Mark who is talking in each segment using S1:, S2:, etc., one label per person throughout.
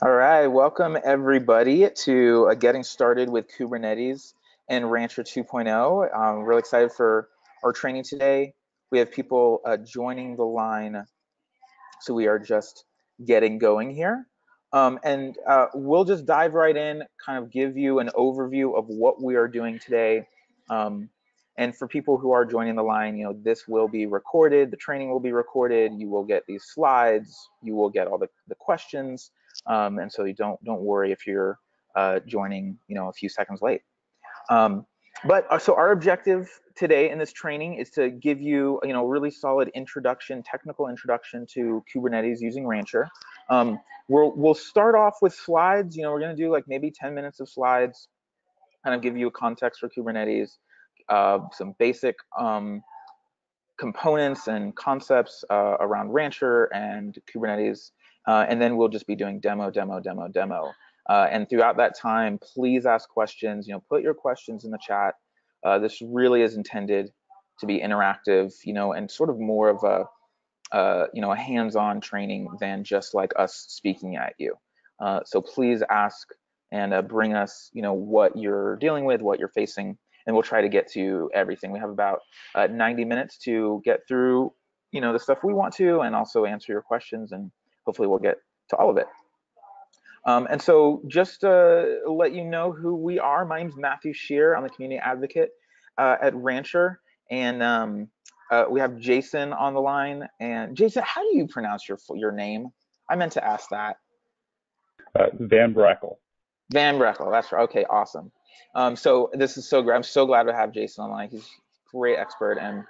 S1: All right, welcome everybody to Getting Started with Kubernetes and Rancher 2.0. I'm really excited for our training today. We have people joining the line, so we are just getting going here. We'll just dive right in, kind of give you an overview of what we are doing today. And for people who are joining the line, this will be recorded, the training will be recorded, you will get these slides, you will get all the questions. And so you don't worry if you're joining, a few seconds late. So our objective today in this training is to give you, a really solid technical introduction to Kubernetes using Rancher. We'll start off with slides. We're going to do like maybe 10 minutes of slides, kind of give you a context for Kubernetes, some basic components and concepts around Rancher and Kubernetes. And then we'll just be doing demo. And throughout that time, please ask questions, put your questions in the chat. This really is intended to be interactive, and sort of more of a hands-on training than just like us speaking at you. So please ask and bring us, what you're dealing with, what you're facing, and we'll try to get to everything. We have about 90 minutes to get through, the stuff we want to, and also answer your questions, and hopefully we'll get to all of it. And so just to let you know who we are, my name is Matthew Shear. I'm the community advocate at Rancher, and we have Jason on the line. And Jason, how do you pronounce your name? I meant to ask that.
S2: Van Brackle.
S1: Van Brackle, that's right. Okay, awesome. So this is so great. I'm so glad to have Jason online. He's a great expert, and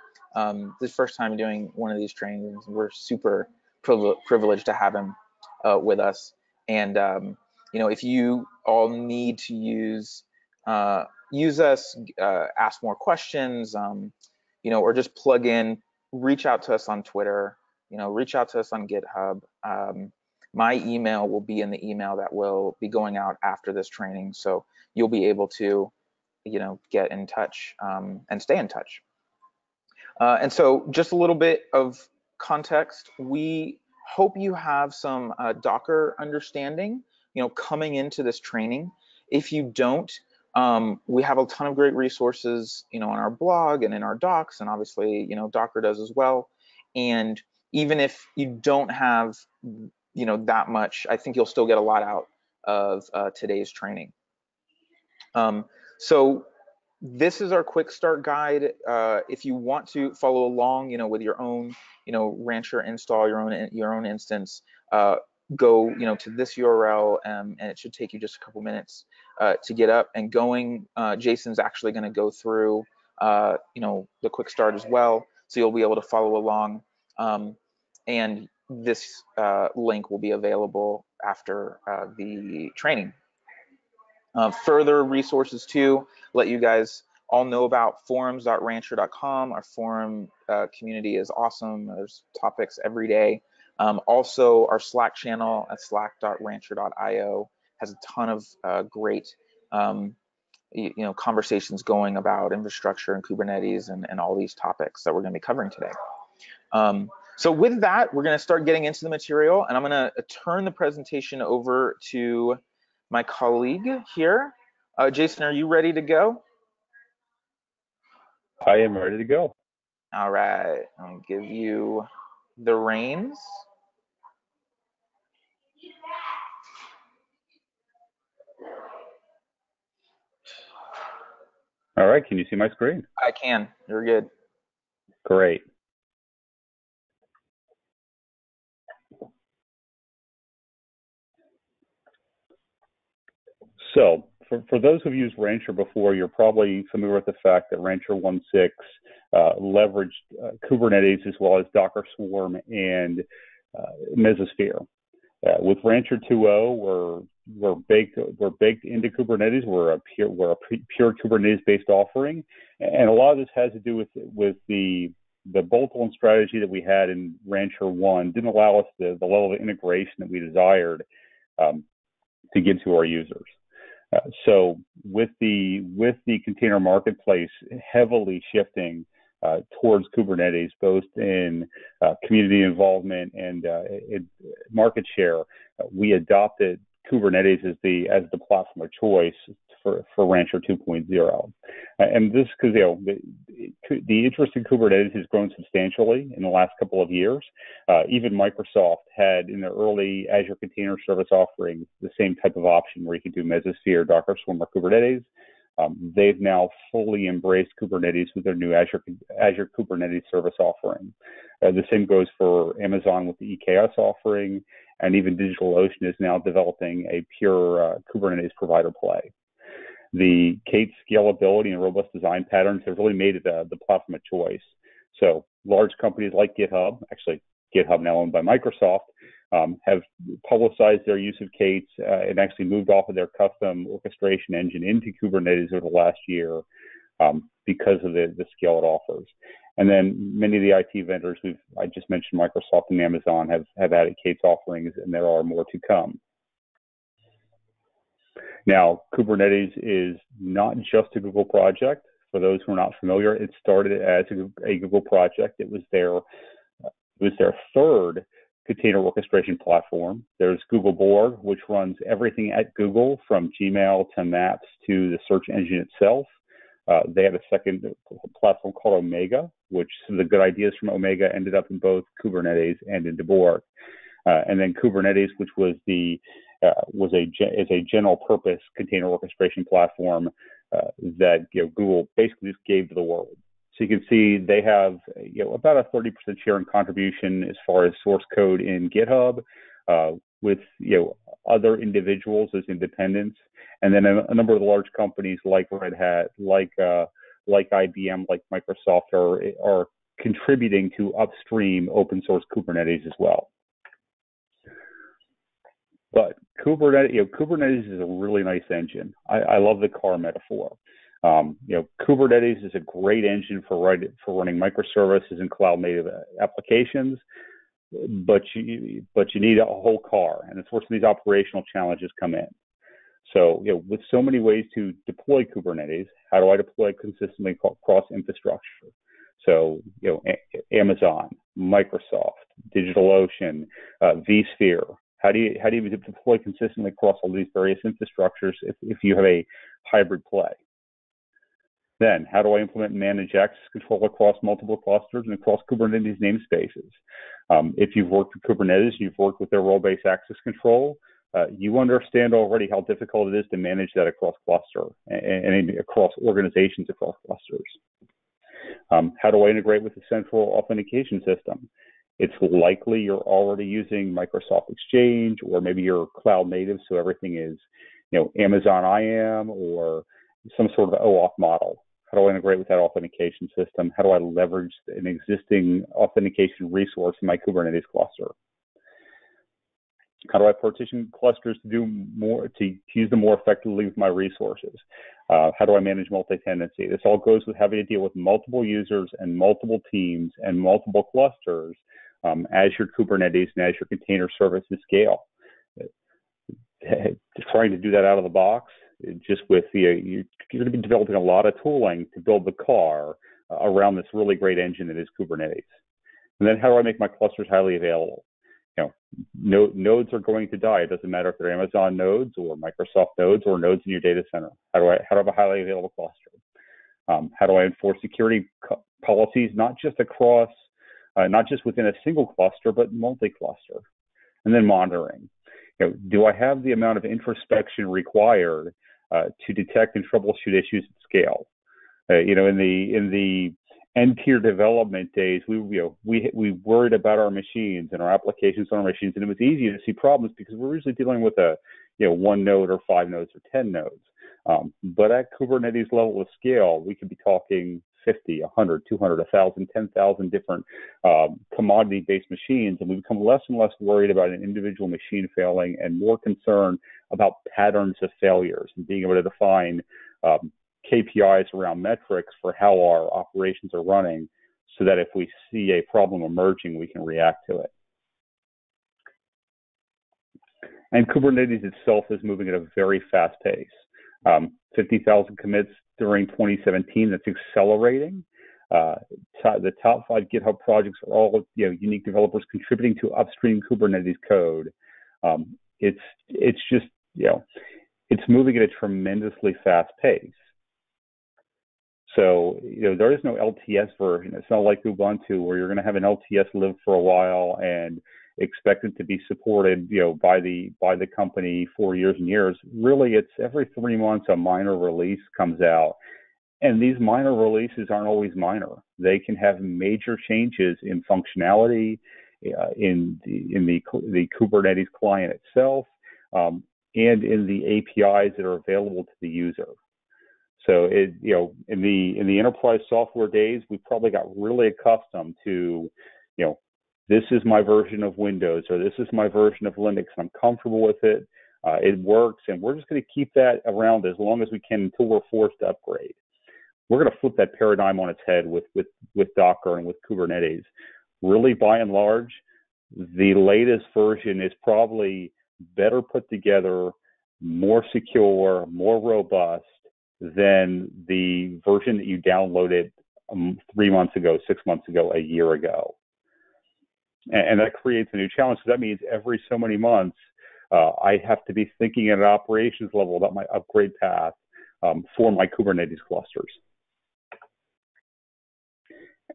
S1: this is the first time doing one of these trainings. We're super privileged to have him with us. And if you all need to use us, ask more questions, or just plug in, reach out to us on Twitter, reach out to us on GitHub. My email will be in the email that will be going out after this training, so you'll be able to, get in touch and stay in touch. And so just a little bit of context. We hope you have some Docker understanding, coming into this training. If you don't, we have a ton of great resources, on our blog and in our docs, and obviously, Docker does as well. And even if you don't have, that much, I think you'll still get a lot out of today's training. So this is our quick start guide. If you want to follow along, with your own, Rancher install, your own instance, go, to this URL, and it should take you just a couple minutes to get up and going. Jason's actually going to go through, the quick start as well, so you'll be able to follow along. And this link will be available after the training. Further resources too, let you guys all know about forums.rancher.com. Our forum community is awesome. There's topics every day. Also, our Slack channel at slack.rancher.io has a ton of great conversations going about infrastructure and Kubernetes and all these topics that we're going to be covering today. So with that, we're going to start getting into the material, and I'm going to turn the presentation over to my colleague here. Jason, are you ready to go?
S2: I am ready to go.
S1: All right, I'll give you the reins.
S2: All right, can you see my screen?
S1: I can, you're good.
S2: Great. So for those who've used Rancher before, you're probably familiar with the fact that Rancher 1.6 leveraged Kubernetes as well as Docker Swarm and Mesosphere. With Rancher 2.0, we're baked into Kubernetes. We're a pure Kubernetes-based offering, and a lot of this has to do with the bolt-on strategy that we had in Rancher 1 didn't allow us the level of integration that we desired to give to our users. So with the container marketplace heavily shifting towards Kubernetes, both in community involvement and in market share. We adopted Kubernetes as the platform of choice for Rancher 2.0, and this because the interest in Kubernetes has grown substantially in the last couple of years. Even Microsoft had in their early Azure Container Service offerings the same type of option where you could do Mesosphere, Docker Swarm, or Kubernetes. They've now fully embraced Kubernetes with their new Azure Kubernetes Service offering. The same goes for Amazon with the EKS offering, and even DigitalOcean is now developing a pure Kubernetes provider play. The Kate scalability and robust design patterns have really made it the platform of choice. So large companies like GitHub, actually GitHub now owned by Microsoft, have publicized their use of Kate and actually moved off of their custom orchestration engine into Kubernetes over the last year because of the scale it offers. And then many of the IT vendors, I just mentioned Microsoft and Amazon, have added Kate's offerings, and there are more to come. Now, Kubernetes is not just a Google project. For those who are not familiar, it started as a Google project. It was their third container orchestration platform. There's Google Borg, which runs everything at Google, from Gmail to Maps to the search engine itself. They had a second platform called Omega, which some of the good ideas from Omega ended up in both Kubernetes and into Borg. And then Kubernetes, which was a general purpose container orchestration platform that Google basically just gave to the world. So you can see they have about a 30% share in contribution as far as source code in GitHub, with other individuals as independents, and then a number of the large companies like Red Hat, like IBM, like Microsoft are contributing to upstream open source Kubernetes as well. But Kubernetes is a really nice engine. I love the car metaphor. Kubernetes is a great engine for running microservices and cloud native applications, but you need a whole car, and it's where some of these operational challenges come in. So, with so many ways to deploy Kubernetes, how do I deploy it consistently across infrastructure? So, Amazon, Microsoft, DigitalOcean, vSphere. How do you deploy consistently across all these various infrastructures if you have a hybrid play? Then, how do I implement and manage access control across multiple clusters and across Kubernetes namespaces? If you've worked with Kubernetes, you've worked with their role-based access control, you understand already how difficult it is to manage that across cluster and across organizations across clusters. How do I integrate with the central authentication system? It's likely you're already using Microsoft Exchange, or maybe you're cloud native, so everything is, Amazon IAM or some sort of OAuth model. How do I integrate with that authentication system? How do I leverage an existing authentication resource in my Kubernetes cluster? How do I partition clusters to use them more effectively with my resources? How do I manage multi-tenancy? This all goes with having to deal with multiple users and multiple teams and multiple clusters as your Kubernetes and as your container services scale. Trying to do that out of the box, just with you're going to be developing a lot of tooling to build the car around this really great engine that is Kubernetes. And then how do I make my clusters highly available? Nodes are going to die. It doesn't matter if they're Amazon nodes or Microsoft nodes or nodes in your data center. How do I have a highly available cluster? How do I enforce security policies, not just within a single cluster, but multi-cluster? And then monitoring. Do I have the amount of introspection required to detect and troubleshoot issues at scale? In the end-tier development days, we worried about our machines and our applications on our machines, and it was easy to see problems because we're usually dealing with one node or 5 nodes or 10 nodes. But at Kubernetes level of scale, we could be talking 50, 100, 200, 1,000, 10,000 different commodity-based machines, and we become less and less worried about an individual machine failing and more concerned about patterns of failures and being able to define KPIs around metrics for how our operations are running, so that if we see a problem emerging, we can react to it. And Kubernetes itself is moving at a very fast pace. 50,000 commits during 2017, that's accelerating. The top 5 GitHub projects are all unique developers contributing to upstream Kubernetes code. It's just it's moving at a tremendously fast pace. So there is no LTS version. It's not like Ubuntu where you're going to have an LTS live for a while and expect it to be supported by the company for years and years. Really, it's every 3 months a minor release comes out. And these minor releases aren't always minor. They can have major changes in functionality, in the Kubernetes client itself, and in the APIs that are available to the user. So in the enterprise software days, we probably got really accustomed to, this is my version of Windows or this is my version of Linux, and I'm comfortable with it. It works, and we're just going to keep that around as long as we can until we're forced to upgrade. We're going to flip that paradigm on its head with Docker and with Kubernetes. Really, by and large, the latest version is probably better put together, more secure, more robust than the version that you downloaded 3 months ago, 6 months ago, a year ago. And that creates a new challenge. So that means every so many months, I have to be thinking at an operations level about my upgrade path for my Kubernetes clusters.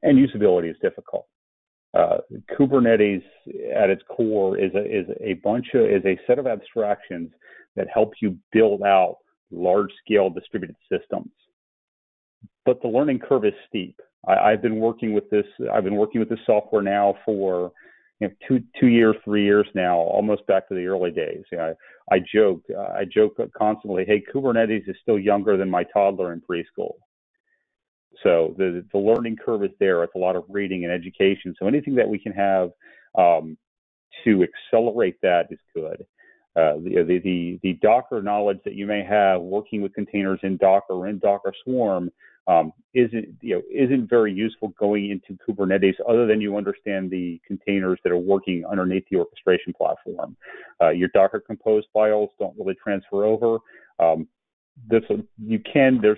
S2: And usability is difficult. Kubernetes at its core is a set of abstractions that help you build out large-scale distributed systems. But the learning curve is steep. I've been working with this software now for 2 years, 3 years now, almost back to the early days. I joke constantly, hey, Kubernetes is still younger than my toddler in preschool. So the learning curve is there. It's a lot of reading and education. So anything that we can have to accelerate that is good. The Docker knowledge that you may have working with containers in Docker or in Docker Swarm isn't very useful going into Kubernetes, other than you understand the containers that are working underneath the orchestration platform. Your Docker Compose files don't really transfer over. There's a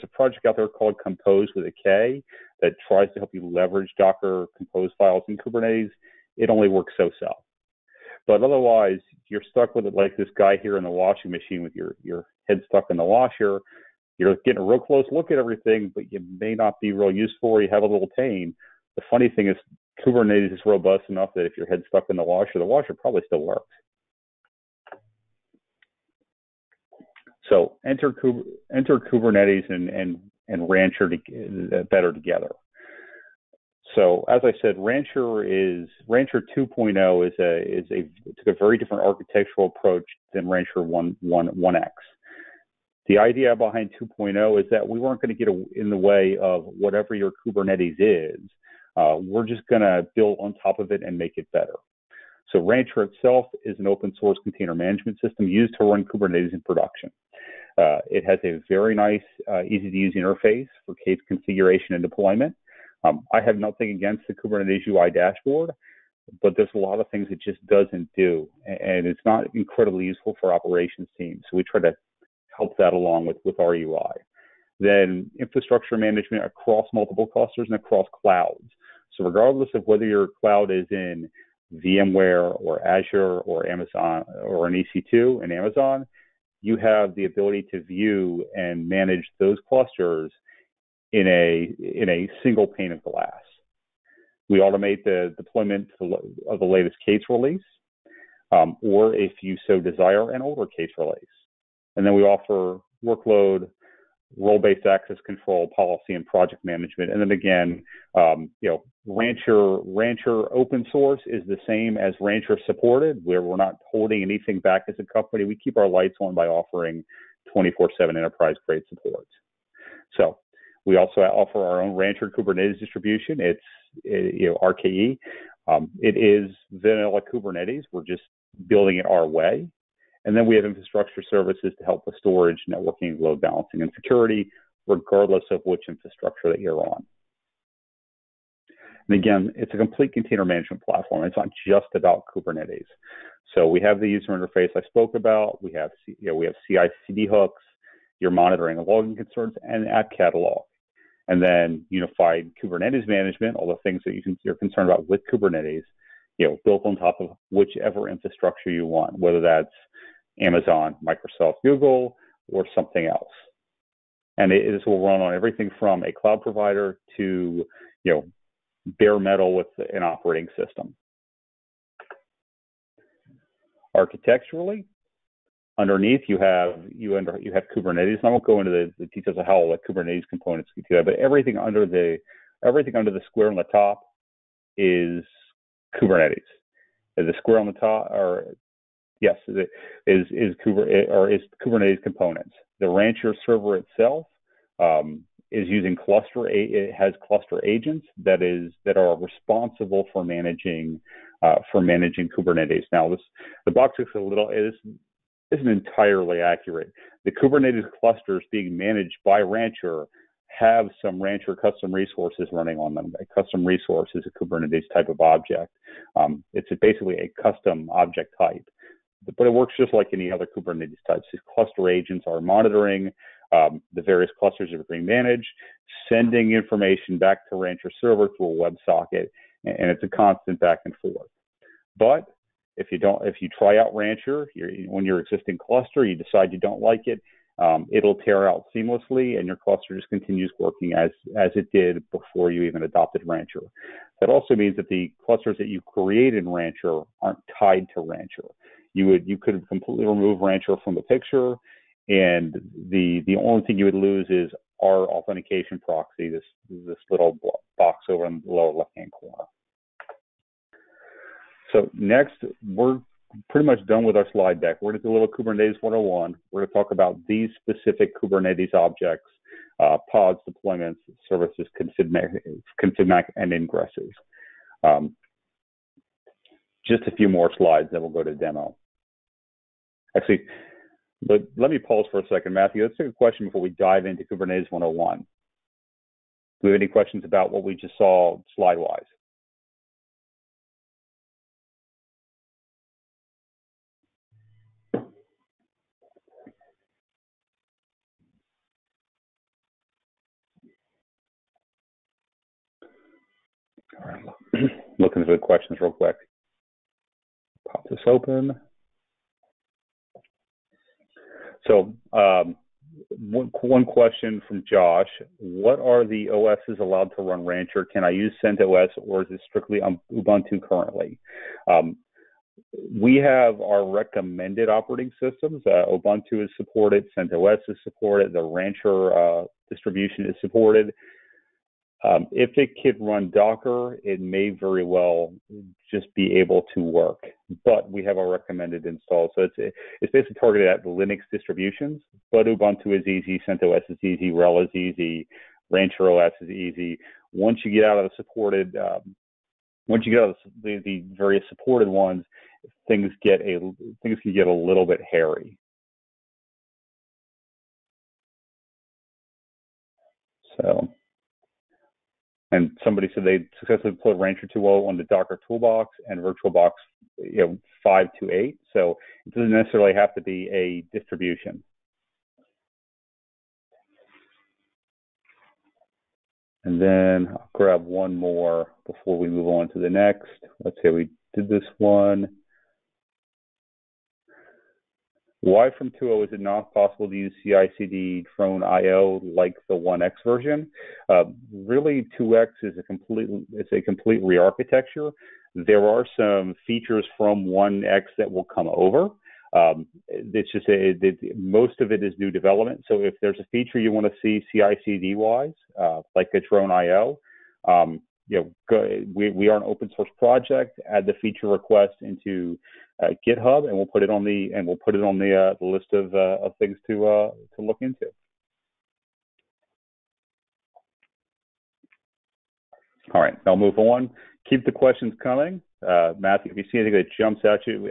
S2: project out there called Compose with a K that tries to help you leverage Docker Compose files in Kubernetes. It only works so-so. But otherwise, you're stuck with it like this guy here in the washing machine with your head stuck in the washer. You're getting a real close look at everything, but you may not be real useful or you have a little pain. The funny thing is Kubernetes is robust enough that if your head's stuck in the washer probably still works. So enter Kubernetes and Rancher better together. So as I said, Rancher 2.0 took a very different architectural approach than Rancher 1X. The idea behind 2.0 is that we weren't going to get in the way of whatever your Kubernetes is. We're just going to build on top of it and make it better. So Rancher itself is an open source container management system used to run Kubernetes in production. It has a very nice, easy to use interface for case configuration and deployment. I have nothing against the Kubernetes UI dashboard, but there's a lot of things it just doesn't do, and it's not incredibly useful for operations teams. So we try to help that along with our UI. Then infrastructure management across multiple clusters and across clouds. So regardless of whether your cloud is in VMware or Azure or Amazon or an EC2 in Amazon, you have the ability to view and manage those clusters in a single pane of glass. We automate the deployment of the latest case release, or if you so desire, an older case release. And then we offer workload, role-based access control, policy, and project management. And then again, Rancher open source is the same as Rancher supported, where we're not holding anything back as a company. We keep our lights on by offering 24/7 enterprise-grade support. So we also offer our own Rancher Kubernetes distribution. It's RKE. It is vanilla Kubernetes. We're just building it our way. And then we have infrastructure services to help with storage, networking, load balancing, and security, regardless of which infrastructure that you're on. And again, it's a complete container management platform. It's not just about Kubernetes. So we have the user interface I spoke about. We have CI/CD hooks, your monitoring and logging concerns, and app catalog. and then unified Kubernetes management, all the things that you're concerned about with Kubernetes, built on top of whichever infrastructure you want, whether that's Amazon, Microsoft, Google, or something else. And this will run on everything from a cloud provider to, bare metal with an operating system. Architecturally, underneath you have Kubernetes. And I won't go into the details of how all the Kubernetes components get to that, but everything under the square on the top is Kubernetes. The square on the top, is Kubernetes components. The Rancher server itself is using cluster. It has cluster agents that are responsible for managing Kubernetes. Now, the box looks isn't entirely accurate. The Kubernetes clusters being managed by Rancher have some Rancher custom resources running on them. A custom resource is a Kubernetes type of object. It's basically a custom object type, but it works just like any other Kubernetes types. These cluster agents are monitoring the various clusters that are being managed, sending information back to Rancher server through a WebSocket, and it's a constant back and forth. But if you try out Rancher on your existing cluster, you decide you don't like it, it'll tear out seamlessly, and your cluster just continues working as it did before you even adopted Rancher. That also means that the clusters that you create in Rancher aren't tied to Rancher. You could completely remove Rancher from the picture, and the only thing you would lose is our authentication proxy, this little box over in the lower left-hand corner. So next, we're pretty much done with our slide deck. We're going to do a little Kubernetes 101. We're going to talk about these specific Kubernetes objects, pods, deployments, services, config, and ingresses. Just a few more slides, then we'll go to demo. Actually, but let me pause for a second, Matthew. Let's take a question before we dive into Kubernetes 101. Do we have any questions about what we just saw slide-wise? All right. Looking for the questions real quick. Pop this open. So one question from Josh. What are the OSs allowed to run Rancher? Can I use CentOS, or is it strictly on Ubuntu currently? We have our recommended operating systems. Ubuntu is supported, CentOS is supported, the Rancher distribution is supported. If it could run Docker, it may very well just be able to work, but we have our recommended install. So it's basically targeted at Linux distributions, but Ubuntu is easy, CentOS is easy, RHEL is easy, Rancher OS is easy. Once you get out of the supported, the various supported ones, things can get a little bit hairy. So. And somebody said they successfully deployed Rancher 2.0 on the Docker Toolbox and VirtualBox 5.2.8. So it doesn't necessarily have to be a distribution. And then I'll grab one more before we move on to the next. Let's say we did this one. Why from 2.0 is it not possible to use CI/CD drone IO like the 1X version? Really, 2X is a complete re-architecture. There are some features from 1X that will come over. It's just most of it is new development. So if there's a feature you want to see CI/CD wise, like a drone IO, we are an open source project. Add the feature request into GitHub, and we'll put it on the list of things to look into. All right, I'll move on. Keep the questions coming, Matthew. If you see anything that jumps at you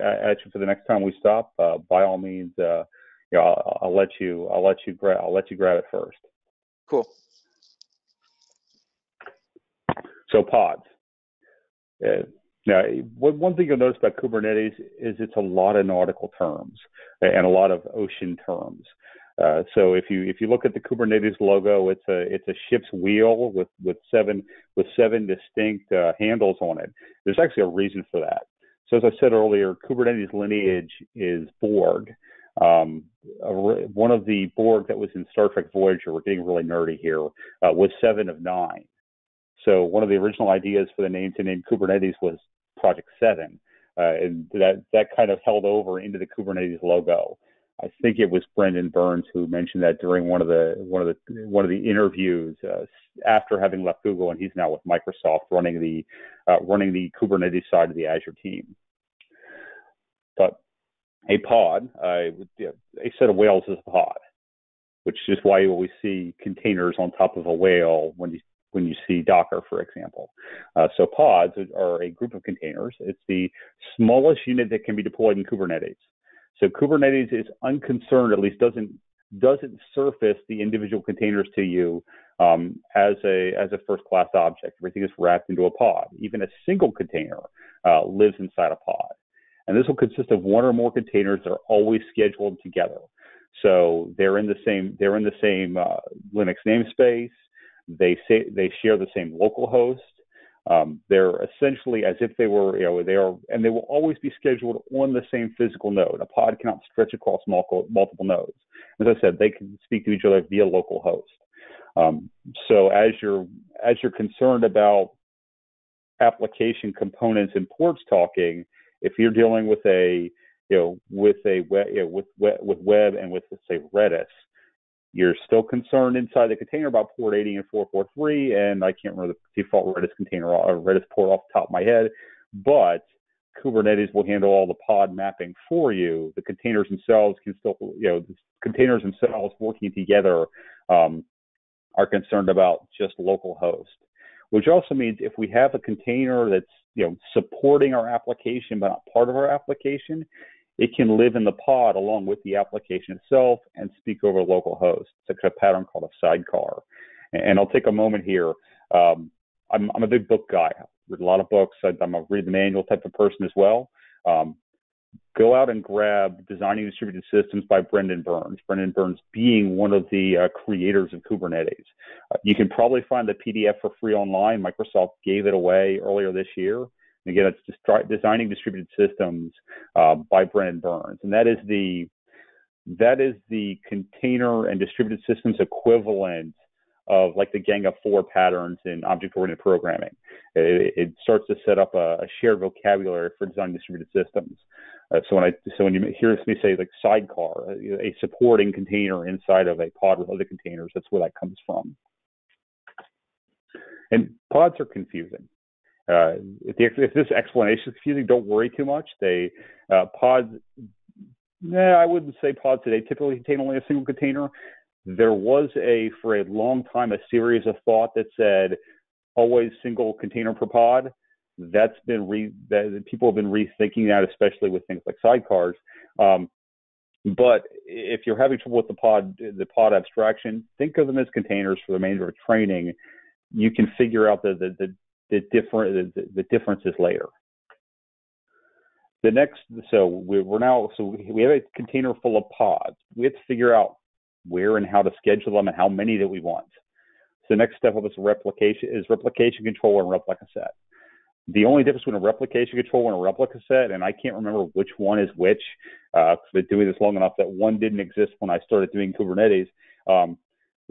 S2: for the next time we stop, by all means, I'll let you grab it first.
S1: Cool.
S2: So pods. Now, one thing you'll notice about Kubernetes is it's a lot of nautical terms and a lot of ocean terms. So if you look at the Kubernetes logo, it's a ship's wheel with seven distinct handles on it. There's actually a reason for that. So as I said earlier, Kubernetes lineage is Borg. One of the Borg that was in Star Trek Voyager, we're getting really nerdy here, was 7 of 9. So one of the original ideas for the name to name Kubernetes was Project 7, and that kind of held over into the Kubernetes logo. I think it was Brendan Burns who mentioned that during one of the interviews after having left Google, and he's now with Microsoft running the Kubernetes side of the Azure team. But a pod, a set of whales is a pod, which is why you always see containers on top of a whale when you see Docker, for example. So pods are a group of containers. It's the smallest unit that can be deployed in Kubernetes. So Kubernetes is unconcerned, at least doesn't surface the individual containers to you as a first-class object. Everything is wrapped into a pod. Even a single container lives inside a pod. And this will consist of one or more containers that are always scheduled together. So they're in the same Linux namespace. They share the same local host. They're essentially as if they were, and they will always be scheduled on the same physical node. A pod cannot stretch across multiple nodes. As I said, they can speak to each other via local host. So as you're concerned about application components and ports talking, if you're dealing with web and with, let's say, Redis, you're still concerned inside the container about port 80 and 443, and I can't remember the default Redis container or Redis port off the top of my head, but Kubernetes will handle all the pod mapping for you. The containers themselves can still, the containers themselves working together are concerned about just local host, which also means if we have a container that's supporting our application but not part of our application, it can live in the pod along with the application itself and speak over local host. It's a pattern called a sidecar. And I'll take a moment here. I'm a big book guy. I read a lot of books. I'm a read the manual type of person as well. Go out and grab Designing Distributed Systems by Brendan Burns. Brendan Burns being one of the creators of Kubernetes. You can probably find the PDF for free online. Microsoft gave it away earlier this year. And again, it's just Designing Distributed Systems by Brendan Burns, and that is the container and distributed systems equivalent of like the Gang of Four patterns in object-oriented programming. It starts to set up a shared vocabulary for designing distributed systems. So when you hear me say like sidecar, a supporting container inside of a pod with other containers, that's where that comes from. And pods are confusing. If this explanation is confusing, don't worry too much. Pods, I wouldn't say pods today typically contain only a single container. There was for a long time, a series of thought that said always single container per pod. That's been people have been rethinking that, especially with things like sidecars. But if you're having trouble with the pod abstraction, think of them as containers for the remainder of training. You can figure out the differences later. We have a container full of pods. We have to figure out where and how to schedule them and how many that we want. So the next step of this replication control and replica set. The only difference between a replication control and a replica set, and I can't remember which one is which, because I've been doing this long enough that one didn't exist when I started doing Kubernetes.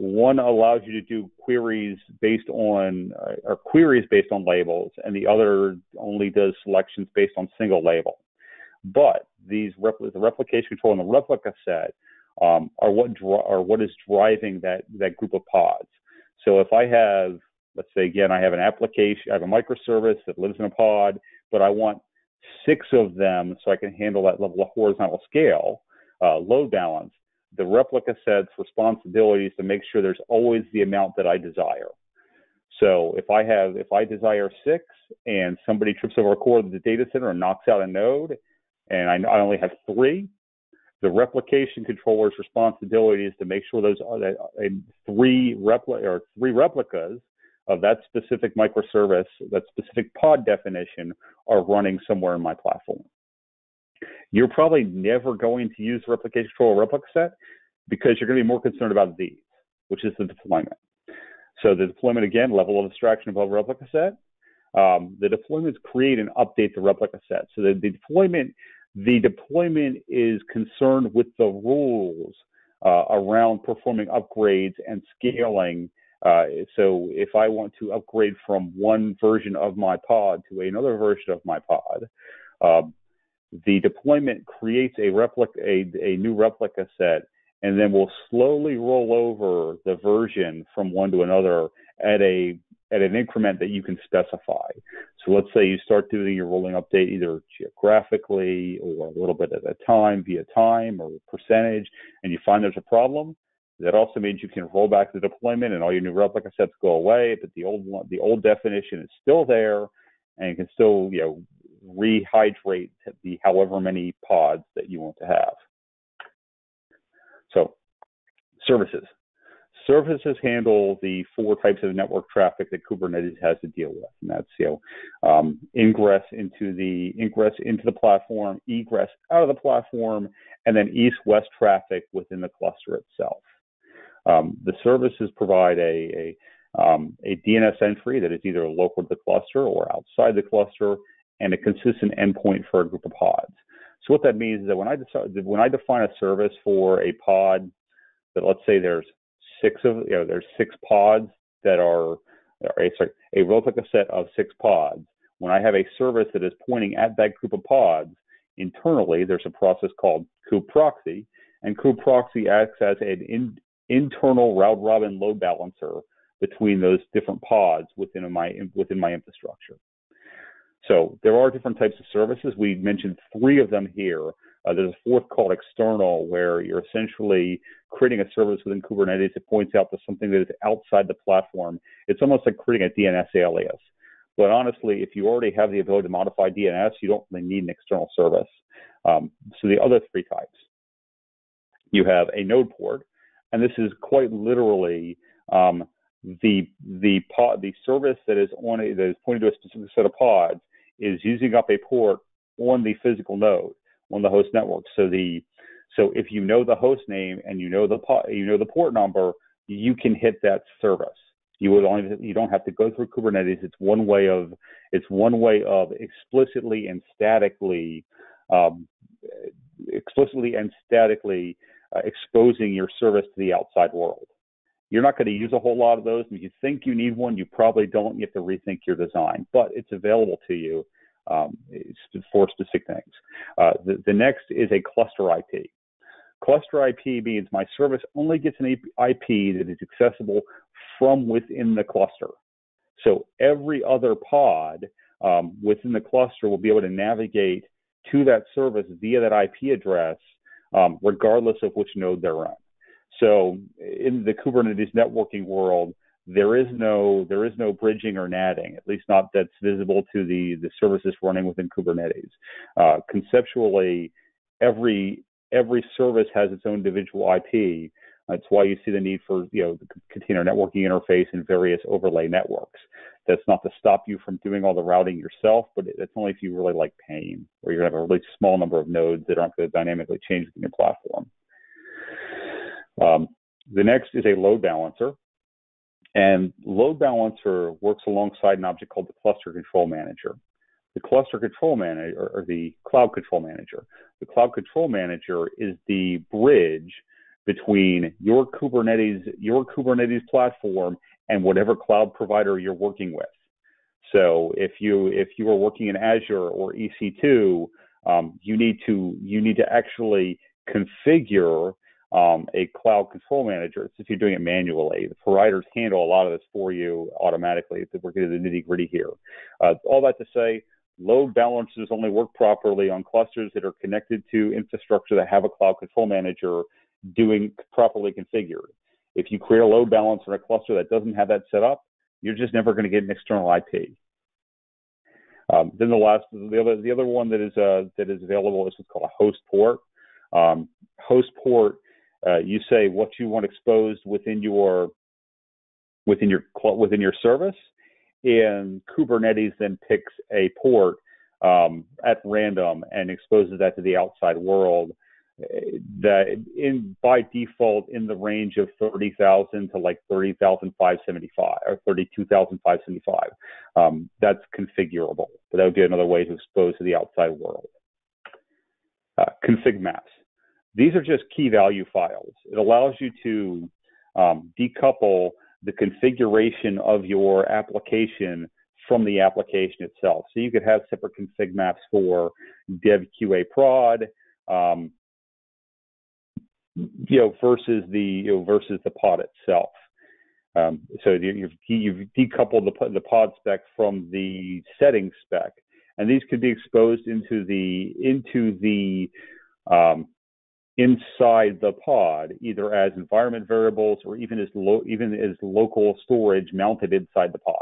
S2: One allows you to do queries based on labels, and the other only does selections based on single label. But the replication control and the replica set are what is driving that group of pods. So if I have, let's say again, I have an application, I have a microservice that lives in a pod, but I want 6 of them so I can handle that level of horizontal scale, load balance. The replica set's responsibility is to make sure there's always the amount that I desire. So if I desire 6 and somebody trips over a core of the data center and knocks out a node, and I only have 3, the replication controller's responsibility is to make sure those are 3 replicas of that specific microservice, that specific pod definition, are running somewhere in my platform. You're probably never going to use the replication control or replica set. because you're going to be more concerned about these, which is the deployment. So the deployment, again, level of abstraction above replica set. The deployments create and update the replica set. So the deployment is concerned with the rules around performing upgrades and scaling. So if I want to upgrade from one version of my pod to another version of my pod, the deployment creates a new replica set, and then will slowly roll over the version from one to another at an increment that you can specify. So let's say you start doing your rolling update either geographically or a little bit at a time via time or percentage, and you find there's a problem. That also means you can roll back the deployment and all your new replica sets go away, but the old definition is still there, and you can still rehydrate the however many pods that you want to have. So services. Services handle the 4 types of network traffic that Kubernetes has to deal with, and that's ingress into the platform, egress out of the platform, and then east-west traffic within the cluster itself. The services provide a DNS entry that is either local to the cluster or outside the cluster, and a consistent endpoint for a group of pods. So what that means is that when I define a service for a pod, that let's say there's 6 pods that are, a replica set of 6 pods. When I have a service that is pointing at that group of pods, internally there's a process called kubeproxy, and kubeproxy acts as an internal round robin load balancer between those different pods within my infrastructure. So there are different types of services. We mentioned 3 of them here. There's a 4th called external, where you're essentially creating a service within Kubernetes that points out to something that is outside the platform. It's almost like creating a DNS alias. But honestly, if you already have the ability to modify DNS, you don't really need an external service. So the other 3 types, you have a node port, and this is quite literally the service that is pointing to a specific set of pods is using up a port on the physical node on the host network. So if you know the host name and you know the port number, you can hit that service. You don't have to go through Kubernetes. It's one way of explicitly and statically exposing your service to the outside world. You're not going to use a whole lot of those. If you think you need one, you probably don't. You have to rethink your design, but it's available to you for specific things. The next is a cluster IP. Cluster IP means my service only gets an IP that is accessible from within the cluster. So every other pod within the cluster will be able to navigate to that service via that IP address, regardless of which node they're on. So in the Kubernetes networking world, there is no bridging or NATing, at least not that's visible to the services running within Kubernetes. Conceptually, every service has its own individual IP. That's why you see the need for the container networking interface and various overlay networks. That's not to stop you from doing all the routing yourself, but it's only if you really like pain, or you're going to have a really small number of nodes that aren't going to dynamically change within your platform. The next is a load balancer. And load balancer works alongside an object called the cluster control manager. The cluster control manager, or the cloud control manager. The cloud control manager is the bridge between your Kubernetes platform and whatever cloud provider you're working with. So if you are working in Azure or EC2, you need to actually configure a cloud control manager. It's if you're doing it manually. The providers handle a lot of this for you automatically. We're getting the nitty-gritty here. All that to say, load balancers only work properly on clusters that are connected to infrastructure that have a cloud control manager doing properly configured. If you create a load balancer in a cluster that doesn't have that set up, you're just never going to get an external IP. Then the other one that is available is what's called a host port. Host port, you say what you want exposed within your service, and Kubernetes then picks a port at random and exposes that to the outside world. that by default in the range of 30,000 to like 30,575 or 32,575. That's configurable, but that would be another way to expose to the outside world. Config maps. These are just key value files. It allows you to decouple the configuration of your application from the application itself. So you could have separate config maps for dev QA prod, versus the pod itself. So you've decoupled the pod spec from the setting spec, and these could be exposed into the inside the pod, either as environment variables or even as local storage mounted inside the pod.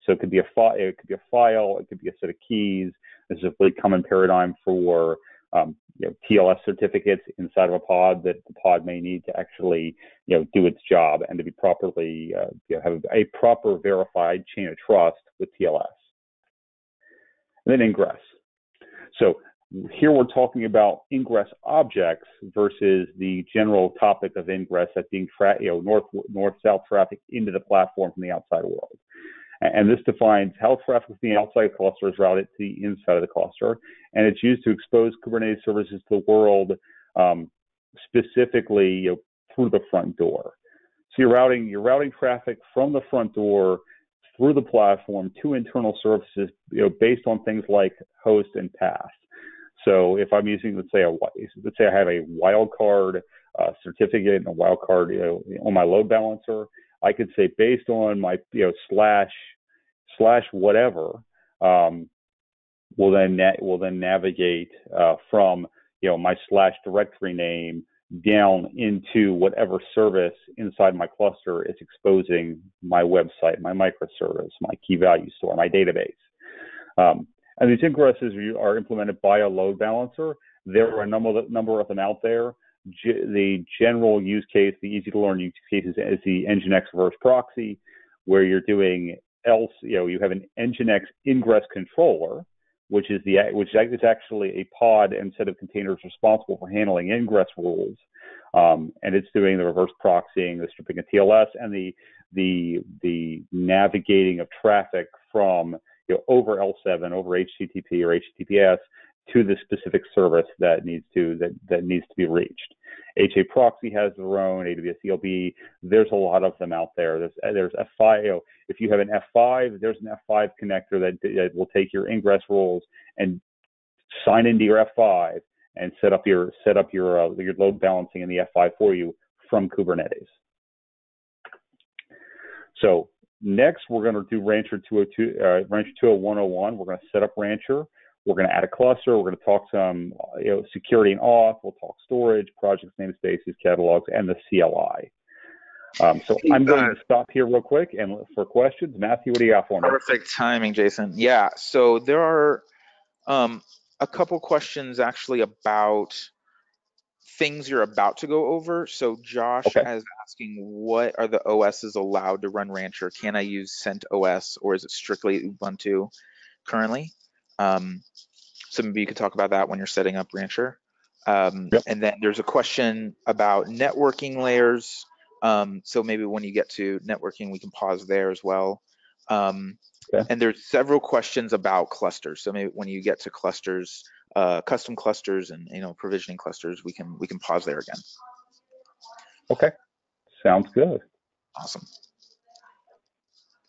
S2: So it could be a file, it could be a set of keys. This is a really common paradigm for TLS certificates inside of a pod that the pod may need to actually do its job and to be properly have a proper verified chain of trust with TLS. And then ingress. So here we're talking about ingress objects versus the general topic of ingress as being north-south traffic into the platform from the outside world. And this defines how traffic from the outside cluster is routed to the inside of the cluster, and it's used to expose Kubernetes services to the world, specifically through the front door. So you're routing traffic from the front door through the platform to internal services, based on things like host and path. So if I'm using, let's say I have a wildcard certificate and a wildcard on my load balancer, I could say based on my slash whatever, will then navigate from my slash directory name down into whatever service inside my cluster is exposing my website, my microservice, my key value store, my database. And these ingresses are implemented by a load balancer. There are a number of them out there. The general use case, the easy to learn use case is the Nginx reverse proxy, where you're doing you have an Nginx ingress controller, which is actually a pod and set of containers responsible for handling ingress rules, and it's doing the reverse proxying, the stripping of TLS, and the navigating of traffic from over L7, over HTTP or HTTPS to the specific service that needs to be reached. HA proxy has their own, AWS ELB. There's a lot of them out there. There's F5. If you have an F5, there's an F5 connector that will take your ingress rules and sign into your F5 and set up your load balancing in the F5 for you from Kubernetes. So next, we're going to do Rancher 201. We're going to set up Rancher. We're going to add a cluster. We're going to talk some security and auth. We'll talk storage, projects, namespaces, catalogs, and the CLI. So I'm going to stop here real quick and for questions. Matthew, what do you got for me?
S1: Perfect timing, Jason. Yeah, so there are a couple questions actually about things you're about to go over. So Josh is asking, what are the OSs allowed to run Rancher? Can I use CentOS, or is it strictly Ubuntu currently? So maybe you could talk about that when you're setting up Rancher. And then there's a question about networking layers. So maybe when you get to networking, we can pause there as well. And there's several questions about clusters. So maybe when you get to clusters, custom clusters and provisioning clusters, we can pause there again.
S2: Okay, sounds good.
S1: Awesome.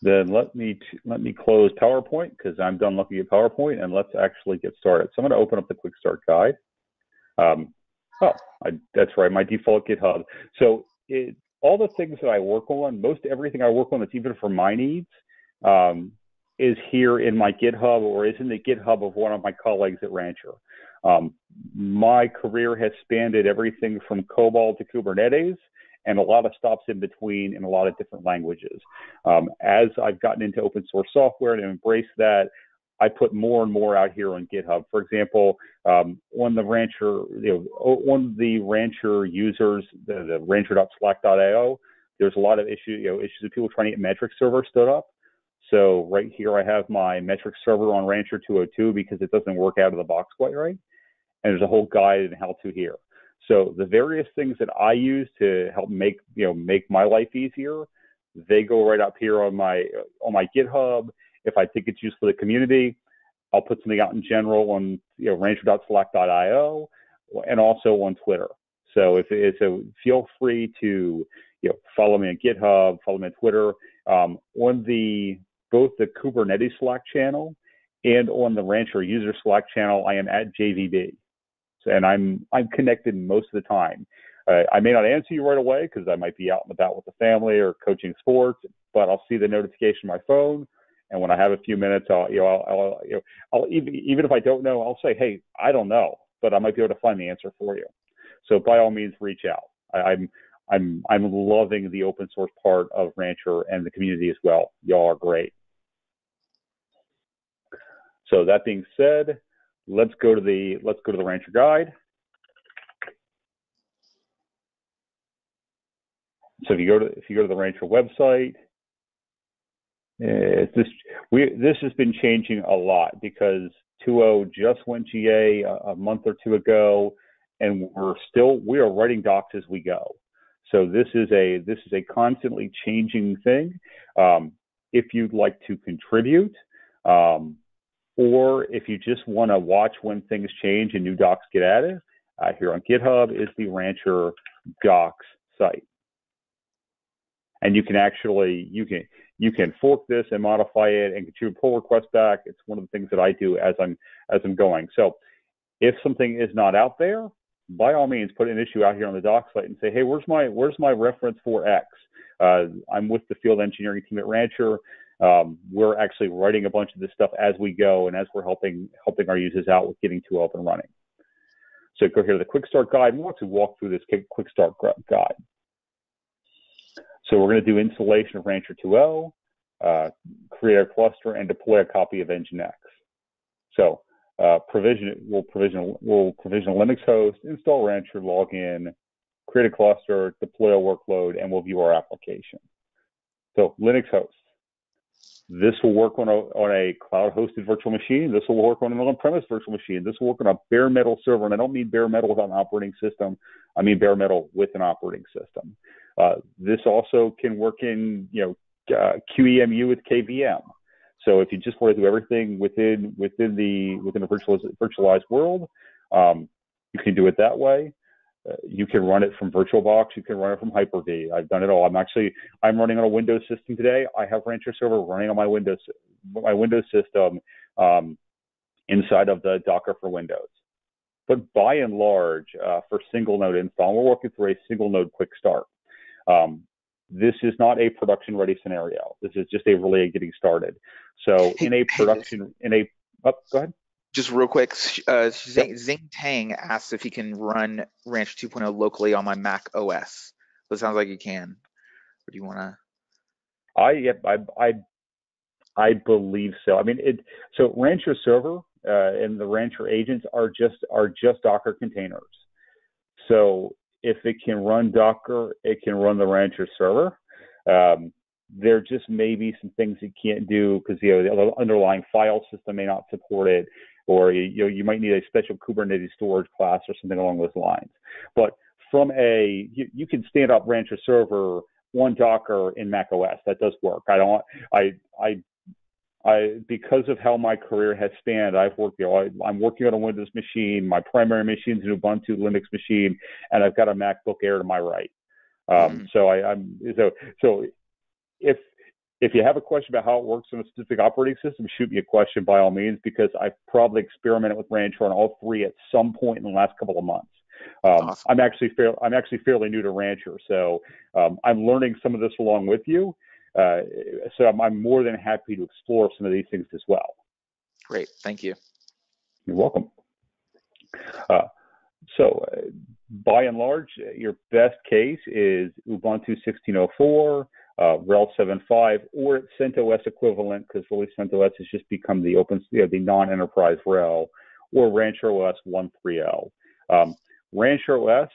S2: Then let me close PowerPoint because I'm done looking at PowerPoint, and let's actually get started. So I'm going to open up the quick start guide. That's right, my default GitHub. So all the things that I work on, most everything I work on that's even for my needs, is here in my GitHub or is in the GitHub of one of my colleagues at Rancher. My career has spanned everything from COBOL to Kubernetes, and a lot of stops in between in a lot of different languages. As I've gotten into open source software and embraced that, I put more and more out here on GitHub. For example, on the Rancher, on the Rancher users, the rancher.slack.io, there's a lot of issues of people trying to get metric server stood up. So right here, I have my metric server on Rancher 202 because it doesn't work out of the box quite right. And there's a whole guide and how to here. So the various things that I use to help make my life easier, they go right up here on my GitHub. If I think it's useful for the community, I'll put something out in general on rancher.slack.io and also on Twitter. So feel free to follow me on GitHub, follow me on Twitter, on both the Kubernetes Slack channel and on the Rancher user Slack channel. I am at JVB, and I'm connected most of the time. I may not answer you right away because I might be out and about with the family or coaching sports, but I'll see the notification on my phone. And when I have a few minutes, I'll even if I don't know, I'll say, hey, I don't know, but I might be able to find the answer for you. So by all means, reach out. I'm loving the open source part of Rancher and the community as well. Y'all are great. So that being said, let's go to the Rancher guide. So if you go to the Rancher website, this has been changing a lot because 2.0 just went GA a month or two ago, and we are writing docs as we go. So this is a constantly changing thing. If you'd like to contribute, or if you just want to watch when things change and new docs get added, here on GitHub is the Rancher docs site, and you can fork this and modify it and contribute pull requests back. It's one of the things that I do as I'm going. So if something is not out there, by all means, put an issue out here on the doc site and say, hey, where's my reference for X? I'm with the field engineering team at Rancher. We're actually writing a bunch of this stuff as we go and as we're helping our users out with getting 2.0 up and running. So go here to the Quick Start Guide, and we'll actually walk through this Quick Start Guide. So we're going to do installation of Rancher 2.0, create a cluster, and deploy a copy of Nginx. So we'll provision a Linux host, install Rancher, log in, create a cluster, deploy a workload, and we'll view our application. So Linux host. This will work on a cloud-hosted virtual machine. This will work on an on-premise virtual machine. This will work on a bare metal server, and I don't mean bare metal without an operating system. I mean bare metal with an operating system. This also can work in QEMU with KVM. So if you just want to do everything within a virtualized world, you can do it that way. You can run it from VirtualBox. You can run it from Hyper-V. I've done it all. I'm running on a Windows system today. I have Rancher server running on my Windows system inside of the Docker for Windows. But by and large, for single node install, we're working through a single node quick start. This is not a production ready scenario. This is just a relay getting started. So go ahead.
S1: Just real quick, Zing Tang asks if he can run Rancher 2.0 locally on my Mac OS. So it sounds like you can. Or do you want
S2: to? I believe so. I mean, so Rancher server and the Rancher agents are just Docker containers. So if it can run Docker, it can run the Rancher server. There just may be some things it can't do because the underlying file system may not support it, or you might need a special Kubernetes storage class or something along those lines. But from you can stand up Rancher server on Docker in Mac OS. That does work. Because of how my career has spanned, I'm working on a Windows machine. My primary machine is an Ubuntu Linux machine, and I've got a MacBook Air to my right. So if you have a question about how it works on a specific operating system, shoot me a question by all means, because I've probably experimented with Rancher on all three at some point in the last couple of months. Awesome. I'm actually fairly new to Rancher, so I'm learning some of this along with you. So I'm more than happy to explore some of these things as well.
S1: Great, thank you.
S2: You're welcome. By and large, your best case is Ubuntu 16.04, RHEL 7.5, or CentOS equivalent, because really CentOS has just become the non-enterprise RHEL, or Rancher OS 1.3.0. Rancher OS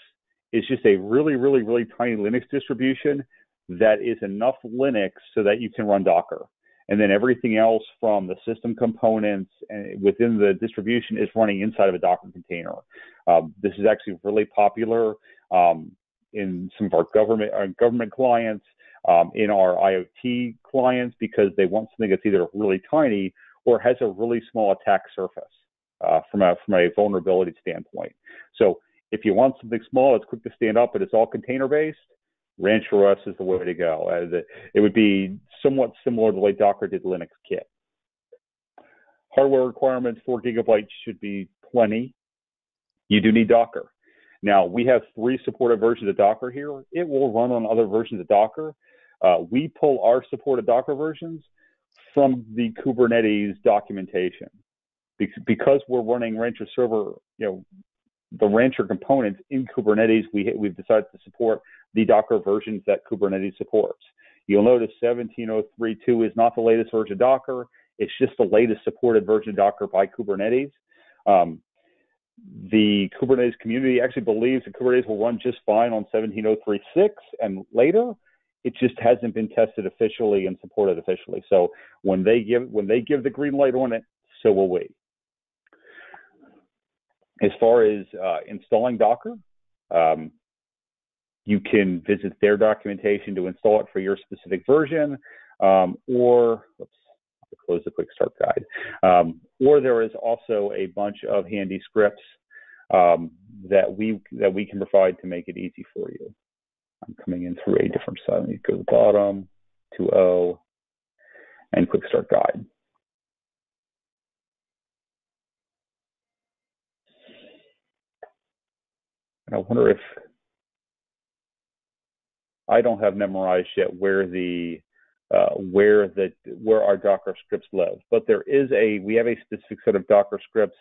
S2: is just a really, really, really tiny Linux distribution that is enough Linux so that you can run Docker. and then everything else from the system components and within the distribution is running inside of a Docker container. This is actually really popular in some of our government clients, in our IoT clients, because they want something that's either really tiny or has a really small attack surface from a vulnerability standpoint. So if you want something small, it's quick to stand up, but it's all container-based, Rancher OS is the way to go. It would be somewhat similar to the way Docker did Linux Kit. Hardware requirements, 4 gigabytes should be plenty. You do need Docker. Now, we have 3 supported versions of Docker here. It will run on other versions of Docker. We pull our supported Docker versions from the Kubernetes documentation. Because we're running Rancher server, the Rancher components in Kubernetes, we've decided to support the Docker versions that Kubernetes supports. You'll notice 17.03.2 is not the latest version of Docker. It's just the latest supported version of Docker by Kubernetes. The Kubernetes community actually believes that Kubernetes will run just fine on 17.03.6 and later. It just hasn't been tested officially and supported officially. So when they give the green light on it, so will we. As far as installing Docker, you can visit their documentation to install it for your specific version, or I'll close the quick start guide. Or there is also a bunch of handy scripts that we can provide to make it easy for you. I'm coming in through a different side. Let me go to the bottom, 2.0, and quick start guide. And I wonder if I don't have memorized yet where our Docker scripts live, but we have a specific set of Docker scripts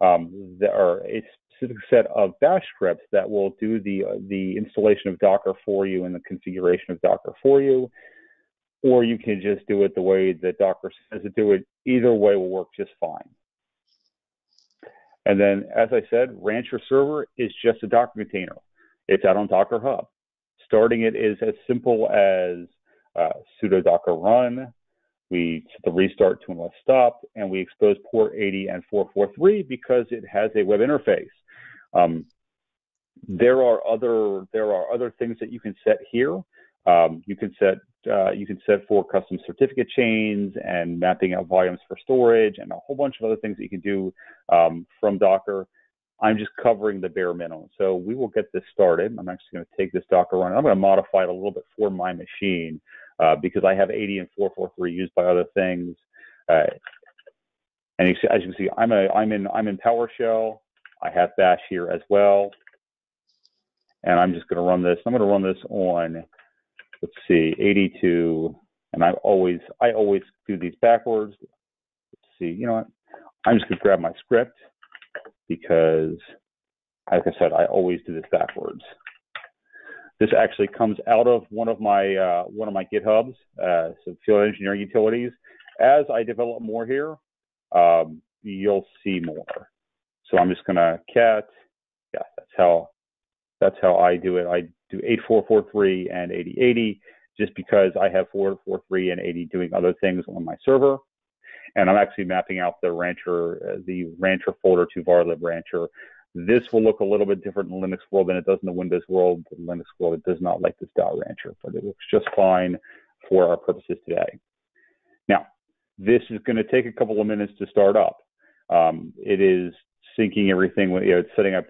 S2: that are a specific set of bash scripts that will do the installation of Docker for you and the configuration of Docker for you, or you can just do it the way that Docker says to do it. Either way will work just fine. And then, as I said, Rancher server is just a Docker container. It's out on Docker Hub. Starting it is as simple as sudo docker run. We set the restart to unless stopped, and we expose port 80 and 443 because it has a web interface. There are other things that you can set here. You can set for custom certificate chains and mapping out volumes for storage and a whole bunch of other things that you can do from Docker. I'm just covering the bare minimum. So we will get this started. I'm actually going to take this Docker run. I'm going to modify it a little bit for my machine because I have 80 and 443 used by other things. And as you can see, I'm in PowerShell. I have Bash here as well. And I'm just going to run this. I'm going to run this on, let's see, 82. And I always do these backwards. Let's see, you know what? I'm just going to grab my script because, like I said, I always do this backwards. This actually comes out of one of my GitHubs, so Field Engineering Utilities. As I develop more here, you'll see more. So I'm just going to cat. Yeah, that's how I do it. I do 8443 and 8080 just because I have 443 and 80 doing other things on my server. And I'm actually mapping out the Rancher folder to varlib Rancher. This will look a little bit different in the Linux world than it does in the Windows world. The Linux world, it does not like this .rancher, but it looks just fine for our purposes today. Now, this is going to take a couple of minutes to start up. It is syncing everything. It's setting up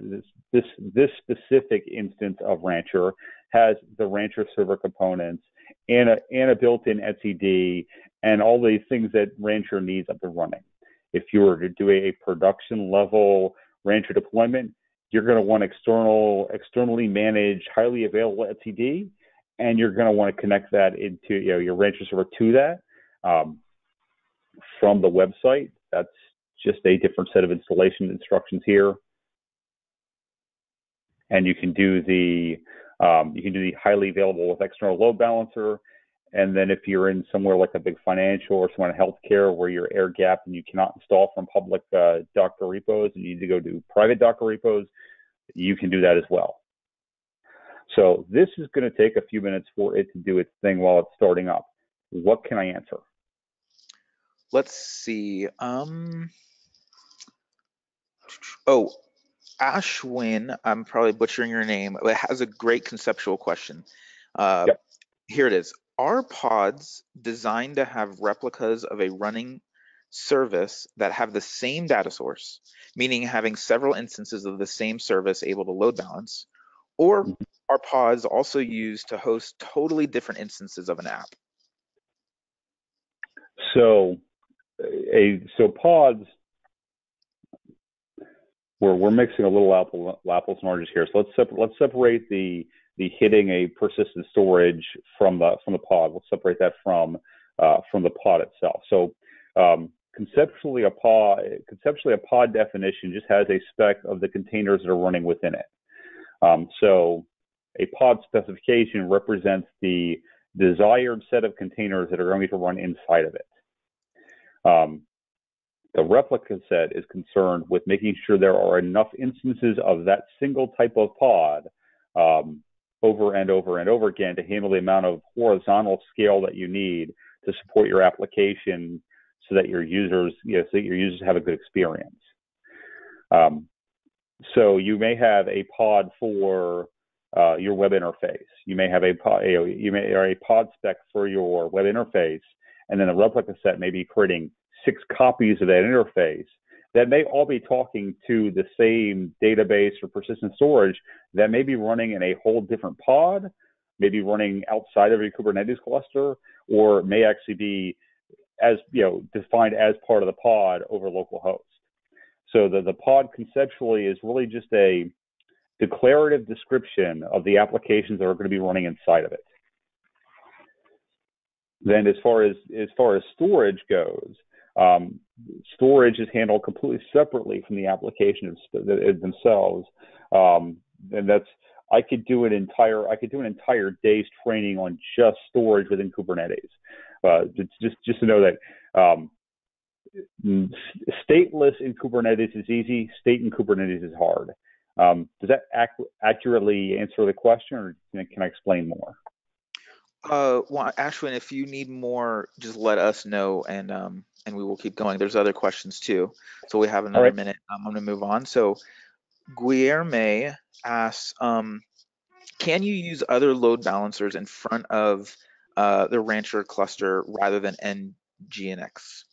S2: this specific instance of Rancher has the Rancher server components and a built-in etcd and all the things that Rancher needs up and running. If you were to do a production level Rancher deployment, you're going to want externally managed, highly available etcd, and you're going to want to connect that into your Rancher server to that from the website. That's just a different set of installation instructions here. And you can do the highly available with external load balancer. And then if you're in somewhere like a big financial or somewhere in healthcare where you're air gapped and you cannot install from public Docker repos and you need to go to private Docker repos, you can do that as well. So this is going to take a few minutes for it to do its thing while it's starting up. What can I answer?
S1: let's see. Oh, Ashwin, I'm probably butchering your name, but it has a great conceptual question. Uh,
S2: Yep.
S1: Here it is. Are pods designed to have replicas of a running service that have the same data source, meaning having several instances of the same service able to load balance? Or are pods also used to host totally different instances of an app?
S2: So so pods, we're mixing a little apples and oranges here. So let's separate the hitting a persistent storage from the pod. Let's separate that from the pod itself. So conceptually a pod definition just has a spec of the containers that are running within it. So a pod specification represents the desired set of containers that are going to run inside of it. The replica set is concerned with making sure there are enough instances of that single type of pod over and over and over again to handle the amount of horizontal scale that you need to support your application so that your users, have a good experience. So you may have a pod for your web interface. You may have a pod spec for your web interface, and then the replica set may be creating 6 copies of that interface that may all be talking to the same database or persistent storage that may be running in a whole different pod, maybe running outside of your Kubernetes cluster, or may actually be defined as part of the pod over localhost. So the pod conceptually is really just a declarative description of the applications that are going to be running inside of it. Then as far as storage goes, storage is handled completely separately from the applications themselves. And I could do an entire day's training on just storage within Kubernetes. Just to know that stateless in Kubernetes is easy. State in Kubernetes is hard. Does that accurately answer the question, or can I explain more?
S1: Well, Ashwin, if you need more, just let us know, and we will keep going. There's other questions too, so we have another minute. I'm going to move on. So Guilherme asks, can you use other load balancers in front of the Rancher cluster rather than Nginx?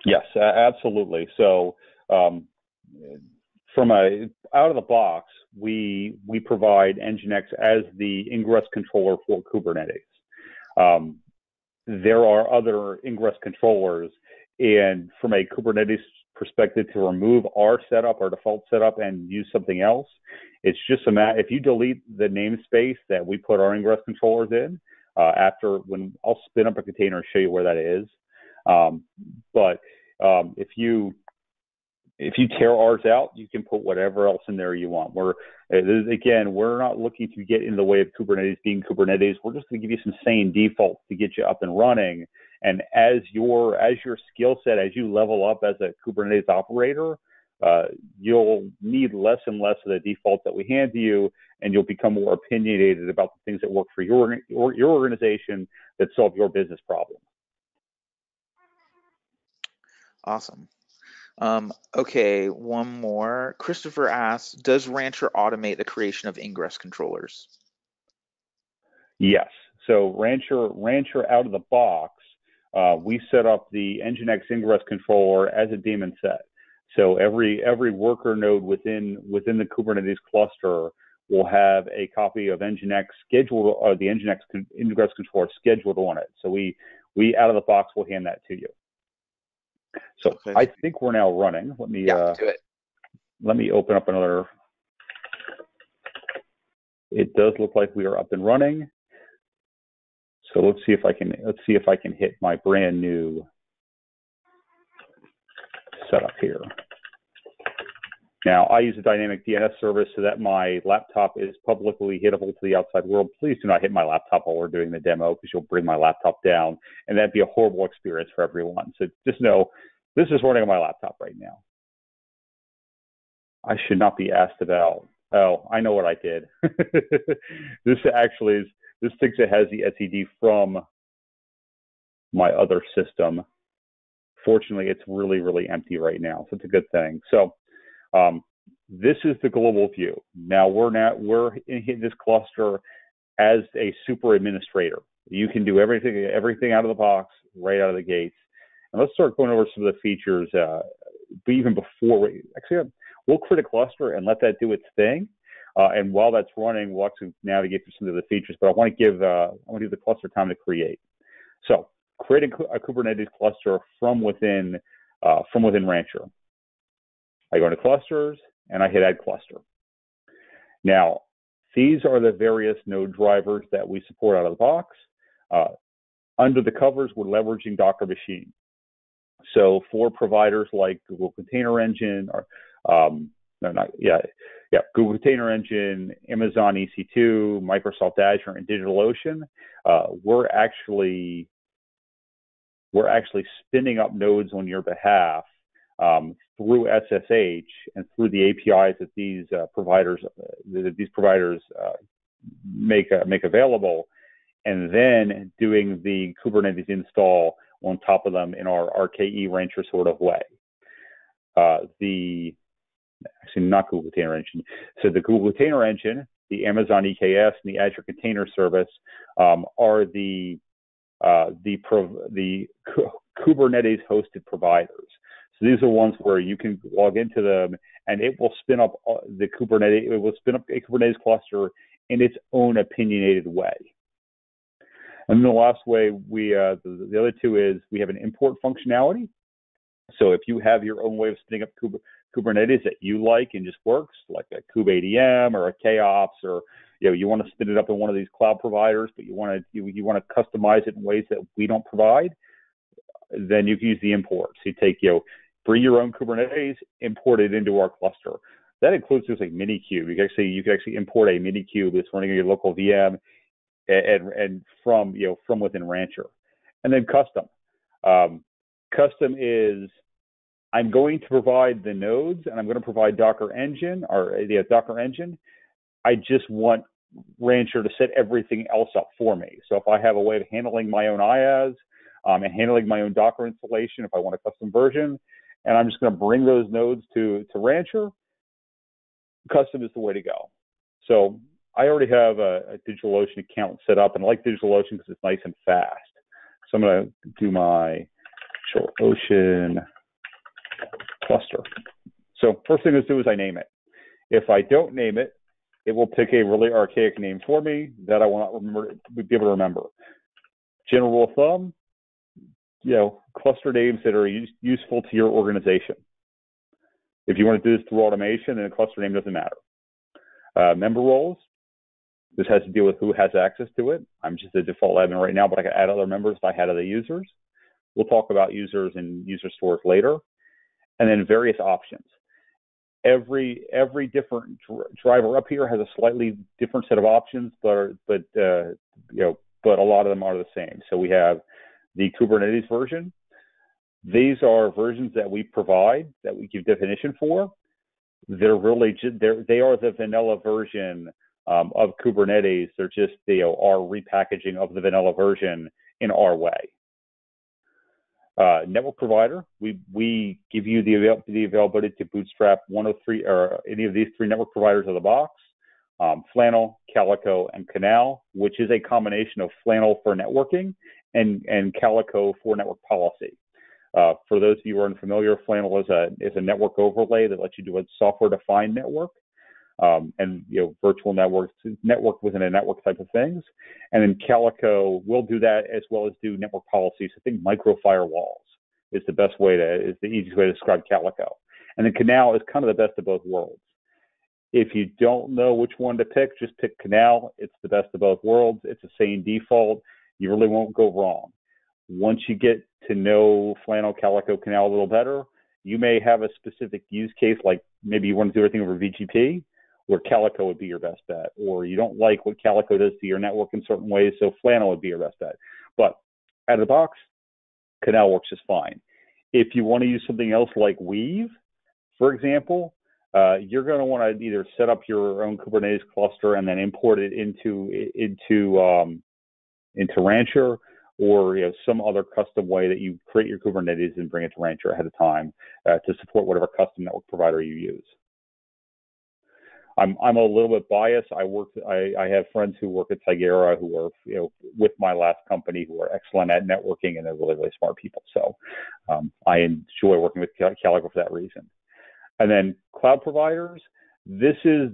S2: Yes, absolutely. So from out of the box, we provide Nginx as the ingress controller for Kubernetes. There are other ingress controllers, and from a Kubernetes perspective, to remove our default setup, and use something else, it's just if you delete the namespace that we put our ingress controllers in, when I'll spin up a container and show you where that is. But if you tear ours out, you can put whatever else in there you want. We're not looking to get in the way of Kubernetes being Kubernetes. We're just going to give you some sane defaults to get you up and running. And as your skill set, as you level up as a Kubernetes operator, you'll need less and less of the defaults that we hand to you, and you'll become more opinionated about the things that work for your organization that solve your business problem.
S1: Awesome. Okay, one more. Christopher asks, does Rancher automate the creation of ingress controllers?
S2: Yes. So Rancher out of the box, we set up the Nginx ingress controller as a daemon set. So every worker node within the Kubernetes cluster will have a copy of Nginx scheduled, or the Nginx ingress controller scheduled on it. So we out of the box will hand that to you. So okay. I think we're now running. Let me
S1: do it.
S2: Let me open up another. It does look like we are up and running. So let's see if I can hit my brand new setup here. Now I use a dynamic DNS service so that my laptop is publicly hittable to the outside world. Please do not hit my laptop while we're doing the demo, because you'll bring my laptop down, and that'd be a horrible experience for everyone. So just know this is running on my laptop right now. I should not be asked about. Oh, I know what I did. This thinks it has the SED from my other system. Fortunately, it's really, really empty right now, so it's a good thing. So this is the global view. Now we're in this cluster as a super administrator. You can do everything out of the box, right out of the gates. And let's start going over some of the features. But even before we'll create a cluster and let that do its thing. And while that's running, we'll actually navigate through some of the features. But I want to give the cluster time to create. So creating a Kubernetes cluster from within Rancher. I go into clusters and I hit add cluster. Now, these are the various node drivers that we support out of the box. Under the covers, we're leveraging Docker Machine. So for providers like Google Container Engine, or Google Container Engine, Amazon EC2, Microsoft Azure, and DigitalOcean, we're actually spinning up nodes on your behalf through SSH and through the APIs that these providers make available, and then doing the Kubernetes install on top of them in our RKE Rancher sort of way. Not Google Container Engine. So the Google Container Engine, the Amazon EKS, and the Azure Container Service are the Kubernetes hosted providers. So these are ones where you can log into them and it will spin up a Kubernetes cluster in its own opinionated way. And then the last way the other two is we have an import functionality. So if you have your own way of spinning up Kubernetes that you like and just works, like a kubeadm or a KOps, or you want to spin it up in one of these cloud providers, but you want to customize it in ways that we don't provide, then you can use the import. So you take bring your own Kubernetes, import it into our cluster. That includes things like Minikube. You can actually import a Minikube that's running on your local VM and from within Rancher. And then custom. Custom is I'm going to provide the nodes and I'm going to provide Docker Engine Docker Engine. I just want Rancher to set everything else up for me. So if I have a way of handling my own IaaS and handling my own Docker installation, if I want a custom version, and I'm just going to bring those nodes to Rancher, custom is the way to go. So I already have a DigitalOcean account set up, and I like DigitalOcean because it's nice and fast. So I'm going to do my DigitalOcean cluster. So first thing to do is I name it. If I don't name it, it will pick a really archaic name for me that I will not be able to remember. General rule of thumb, cluster names that are useful to your organization. If you want to do this through automation, then a cluster name doesn't matter. Member roles, this has to deal with who has access to it. I'm just a default admin right now, but I can add other members if I had other users. We'll talk about users and user stores later. And then various options. Every different driver up here has a slightly different set of options, but a lot of them are the same. So we have the Kubernetes version. These are versions that we provide, that we give definition for. They are the vanilla version of Kubernetes. They're just our repackaging of the vanilla version in our way. Network provider, we give you the availability to bootstrap one of three or any of these three network providers of the box: Flannel, Calico, and Canal, which is a combination of Flannel for networking and Calico for network policy. For those of you who are unfamiliar, Flannel is a network overlay that lets you do a software-defined network. And virtual networks, network within a network type of things. And then Calico will do that as well as do network policies. I think micro firewalls is the easiest way to describe Calico. And then Canal is kind of the best of both worlds. If you don't know which one to pick, just pick Canal. It's the best of both worlds. It's a sane default. You really won't go wrong. Once you get to know Flannel, Calico, Canal a little better, you may have a specific use case, like maybe you want to do everything over VGP, where Calico would be your best bet, or you don't like what Calico does to your network in certain ways, so Flannel would be your best bet. But out of the box, Canal works just fine. If you want to use something else like Weave, for example, you're going to want to either set up your own Kubernetes cluster and then import it into Rancher, or some other custom way that you create your Kubernetes and bring it to Rancher ahead of time to support whatever custom network provider you use. I'm a little bit biased. I have friends who work at Tigera who are with my last company who are excellent at networking, and they're really, really smart people. So I enjoy working with Calico for that reason. And then cloud providers, this is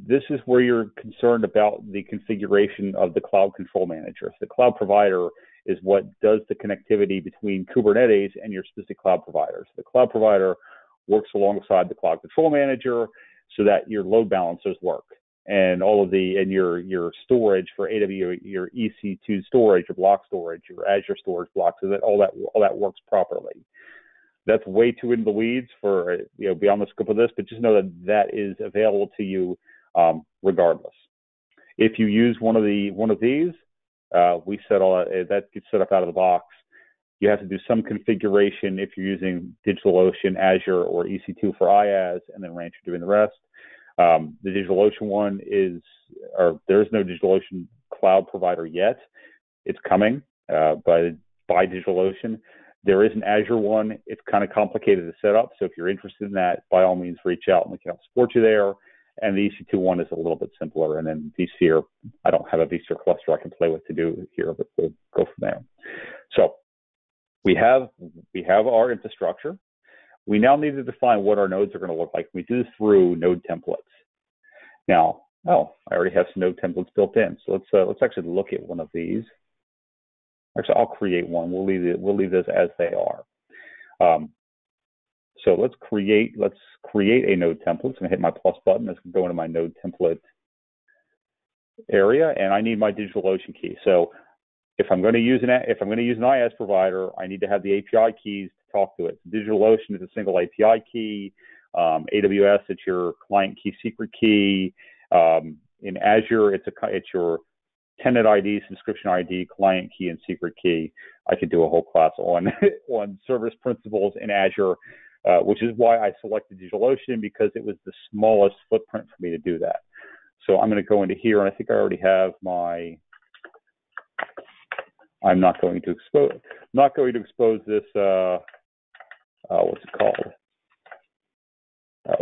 S2: where you're concerned about the configuration of the cloud control manager. So the cloud provider is what does the connectivity between Kubernetes and your specific cloud provider. So the cloud provider works alongside the cloud control manager so that your load balancers work, and your storage for AWS, your EC2 storage, your block storage, your Azure storage blocks, so that all that works properly. That's way too in the weeds for beyond the scope of this, but just know that is available to you regardless. If you use one of these, we set all that gets set up out of the box. You have to do some configuration if you're using DigitalOcean, Azure, or EC2 for IaaS, and then Rancher doing the rest. The DigitalOcean one there is no DigitalOcean cloud provider yet. It's coming by DigitalOcean. There is an Azure one. It's kind of complicated to set up, so if you're interested in that, by all means, reach out and we can help support you there. And the EC2 one is a little bit simpler. And then vSphere, I don't have a vSphere cluster I can play with to do here, but we'll go from there. So we have our infrastructure. We now need to define what our nodes are going to look like. We do this through node templates. Now, I already have some node templates built in. So let's actually look at one of these. Actually, I'll create one. We'll leave this as they are. So let's create a node template. So I'm gonna hit my plus button. Let's go into my node template area, and I need my DigitalOcean key. So if I'm going to use an IaaS provider, I need to have the API keys to talk to it. DigitalOcean is a single API key. AWS, it's your client key secret key. In Azure, it's your tenant ID, subscription ID, client key, and secret key. I could do a whole class on service principals in Azure, which is why I selected DigitalOcean, because it was the smallest footprint for me to do that. So I'm going to go into here, and I think I already have my. I'm not going to expose this. What's it called?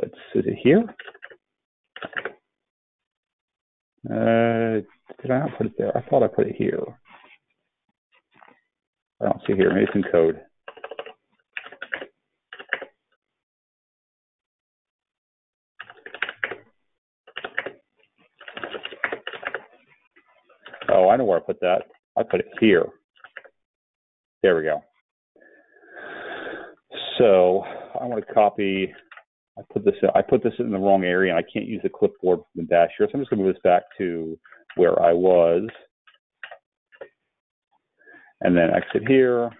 S2: Is it here? Did I not put it there? I thought I put it here. I don't see it here. Maybe it's in code. Oh, I know where I put that. I put it here. There we go. So I want to copy. I put this in the wrong area, and I can't use the clipboard from the dash here. So I'm just going to move this back to where I was, and then exit here.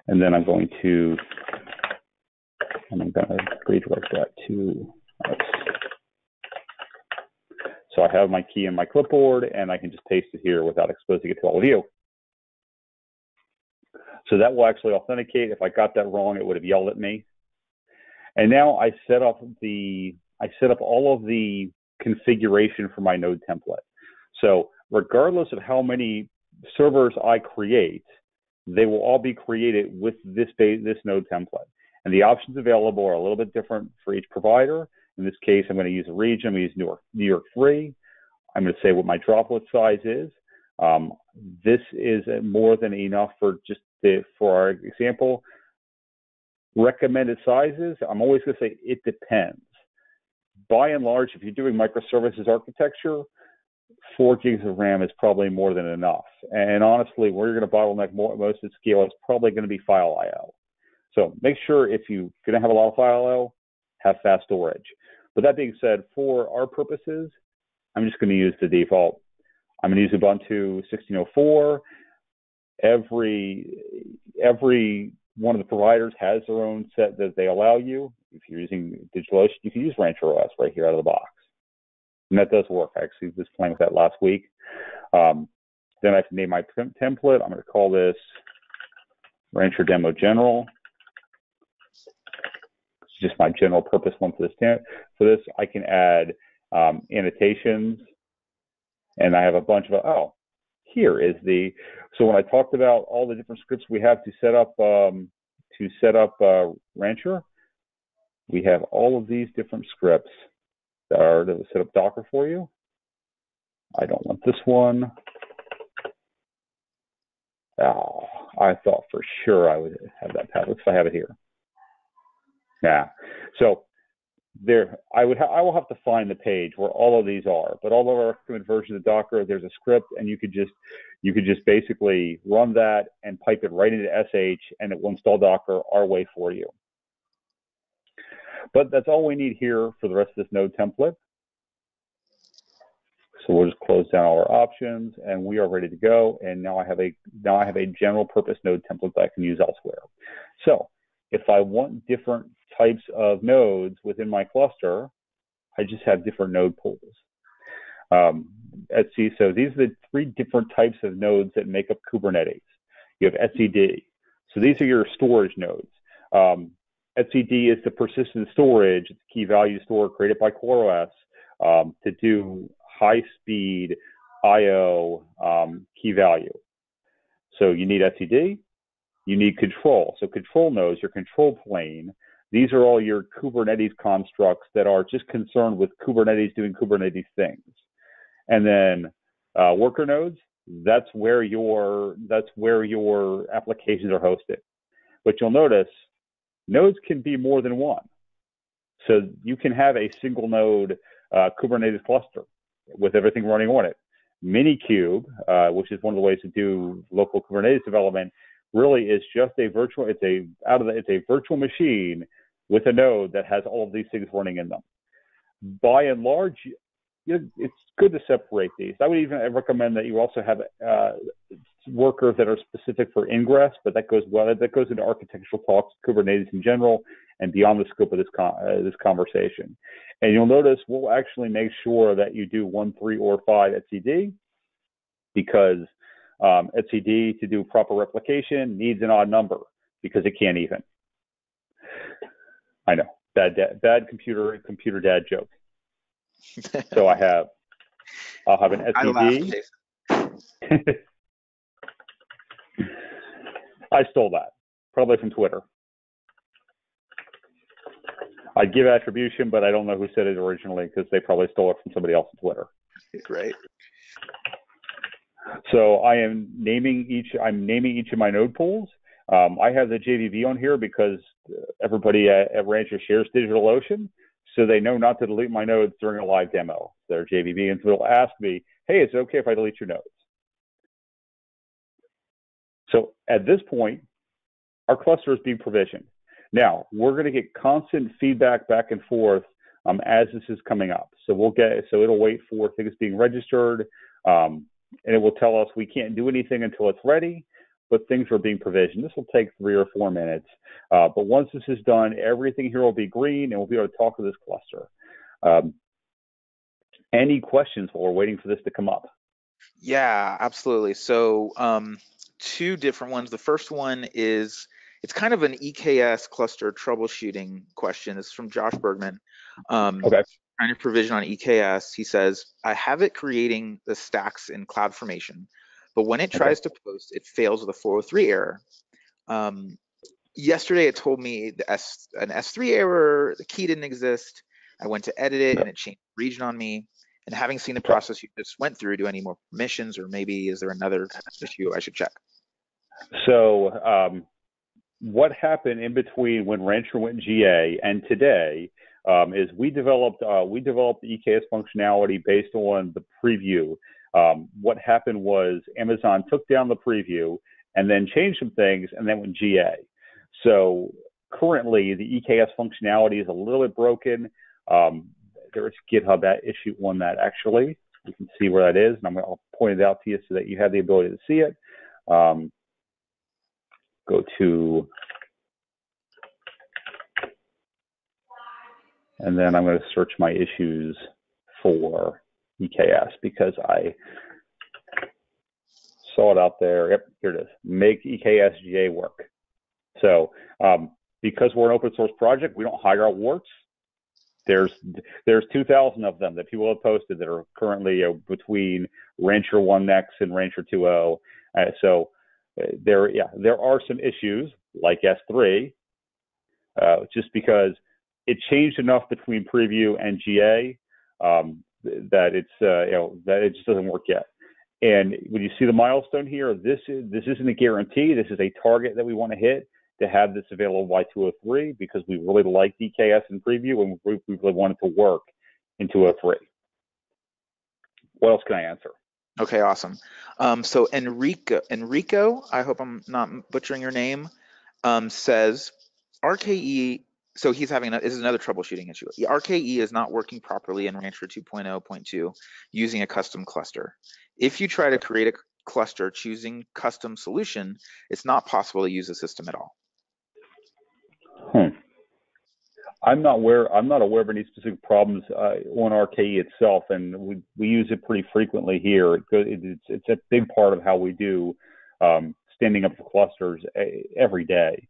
S2: And then I'm going to redirect that to. So I have my key in my clipboard, and I can just paste it here without exposing it to all of you. So that will actually authenticate. If I got that wrong, it would have yelled at me. And now I set up all of the configuration for my node template. So regardless of how many servers I create, they will all be created with this node template. And the options available are a little bit different for each provider. In this case, I'm going to use a region. I'm going to use New York 3. I'm going to say what my droplet size is. This is more than enough for our example. Recommended sizes, I'm always going to say it depends. By and large, if you're doing microservices architecture, 4 gigs of RAM is probably more than enough. And honestly, where you're going to bottleneck most of the scale is probably going to be file I/O. So make sure if you're going to have a lot of file I/O, have fast storage. But that being said, for our purposes, I'm just going to use the default. I'm going to use Ubuntu 16.04. Every one of the providers has their own set that they allow you. If you're using DigitalOcean, you can use Rancher OS right here out of the box. And that does work. I actually was playing with that last week. Then I can name my template. I'm going to call this Rancher Demo General. It's just my general purpose one for this. I can add annotations. And I have a bunch of, here is so when I talked about all the different scripts we have to set up Rancher, we have all of these different scripts that will set up Docker for you. I don't want this one. Oh, I thought for sure I would have that path. Looks like I have it here. Yeah. So I will have to find the page where all of these are. But all of our recommended versions of Docker, there's a script, and you could just basically run that and pipe it right into SH, and it will install Docker our way for you. But that's all we need here for the rest of this node template. So we'll just close down all our options, and we are ready to go. And now I have a general purpose node template that I can use elsewhere. So if I want different types of nodes within my cluster, I just have different node pools. So these are the 3 different types of nodes that make up Kubernetes. You have etcd. So these are your storage nodes. etcd is the persistent storage, it's key value store created by CoreOS to do high-speed I/O key value. So you need etcd. You need control. So control nodes, your control plane, these are all your Kubernetes constructs that are just concerned with Kubernetes doing Kubernetes things. And then worker nodes, that's where your applications are hosted. But you'll notice nodes can be more than one. So you can have a single node Kubernetes cluster with everything running on it. Minikube, which is one of the ways to do local Kubernetes development, really is just a virtual. It's a virtual machine with a node that has all of these things running in them. By and large, it's good to separate these. I would even recommend that you also have workers that are specific for Ingress, but that goes into architectural talks, Kubernetes in general, and beyond the scope of this conversation. And you'll notice we'll actually make sure that you do 1, 3, or 5 etcd, because etcd to do proper replication needs an odd number because it can't even. I know, bad computer dad joke. So I'll have an etcd. I stole that, probably from Twitter. I'd give attribution, but I don't know who said it originally because they probably stole it from somebody else on Twitter.
S1: Great.
S2: So I'm naming each of my node pools. I have the JVB on here because everybody at Rancher shares DigitalOcean, so they know not to delete my nodes during a live demo. They're JVB, and so they'll ask me, hey, is it okay if I delete your nodes? So at this point, our cluster is being provisioned. Now, we're going to get constant feedback back and forth as this is coming up. So it'll wait for things being registered, and it will tell us we can't do anything until it's ready, but things are being provisioned. This will take 3 or 4 minutes. But once this is done, everything here will be green, and we'll be able to talk to this cluster. Any questions while we're waiting for this to come up?
S1: Yeah, absolutely. So 2 different ones. The first one is, it's kind of an EKS cluster troubleshooting question. This is from Josh Bergman.
S2: Okay.
S1: Trying to provision on EKS. He says, I have it creating the stacks in CloudFormation, but when it tries to post, it fails with a 403 error. Yesterday, it told me an S3 error, the key didn't exist. I went to edit it, and it changed region on me. And having seen the process you just went through, do I need more permissions, or maybe is there another issue I should check?
S2: So what happened in between when Rancher went GA and today is we developed the EKS functionality based on the preview. What happened was Amazon took down the preview and then changed some things and then went GA. So currently the EKS functionality is a little bit broken. There's GitHub issue on that actually. You can see where that is, and I'll point it out to you so that you have the ability to see it. Go to, and then I'm going to search my issues for EKS because I saw it out there. Yep, here it is. Make EKS GA work. So because we're an open source project, we don't hide our warts. there's 2,000 of them that people have posted that are currently between Rancher 1X and Rancher 2.0. So there are some issues like S3, just because it changed enough between preview and GA that it's that it just doesn't work yet. And when you see the milestone here, this isn't a guarantee. This is a target that we want to hit, to have this available by 2.03, because we really like DKS in preview and we really want it to work in 2.03. What else can I answer?
S1: Okay, awesome. So Enrico, I hope I'm not butchering your name, says RKE. So he's having this is another troubleshooting issue. The RKE is not working properly in Rancher 2.0.2 using a custom cluster. If you try to create a cluster choosing custom solution, it's not possible to use the system at all.
S2: I'm not aware of any specific problems on RKE itself, and we use it pretty frequently here. It's a big part of how we do standing up the clusters every day.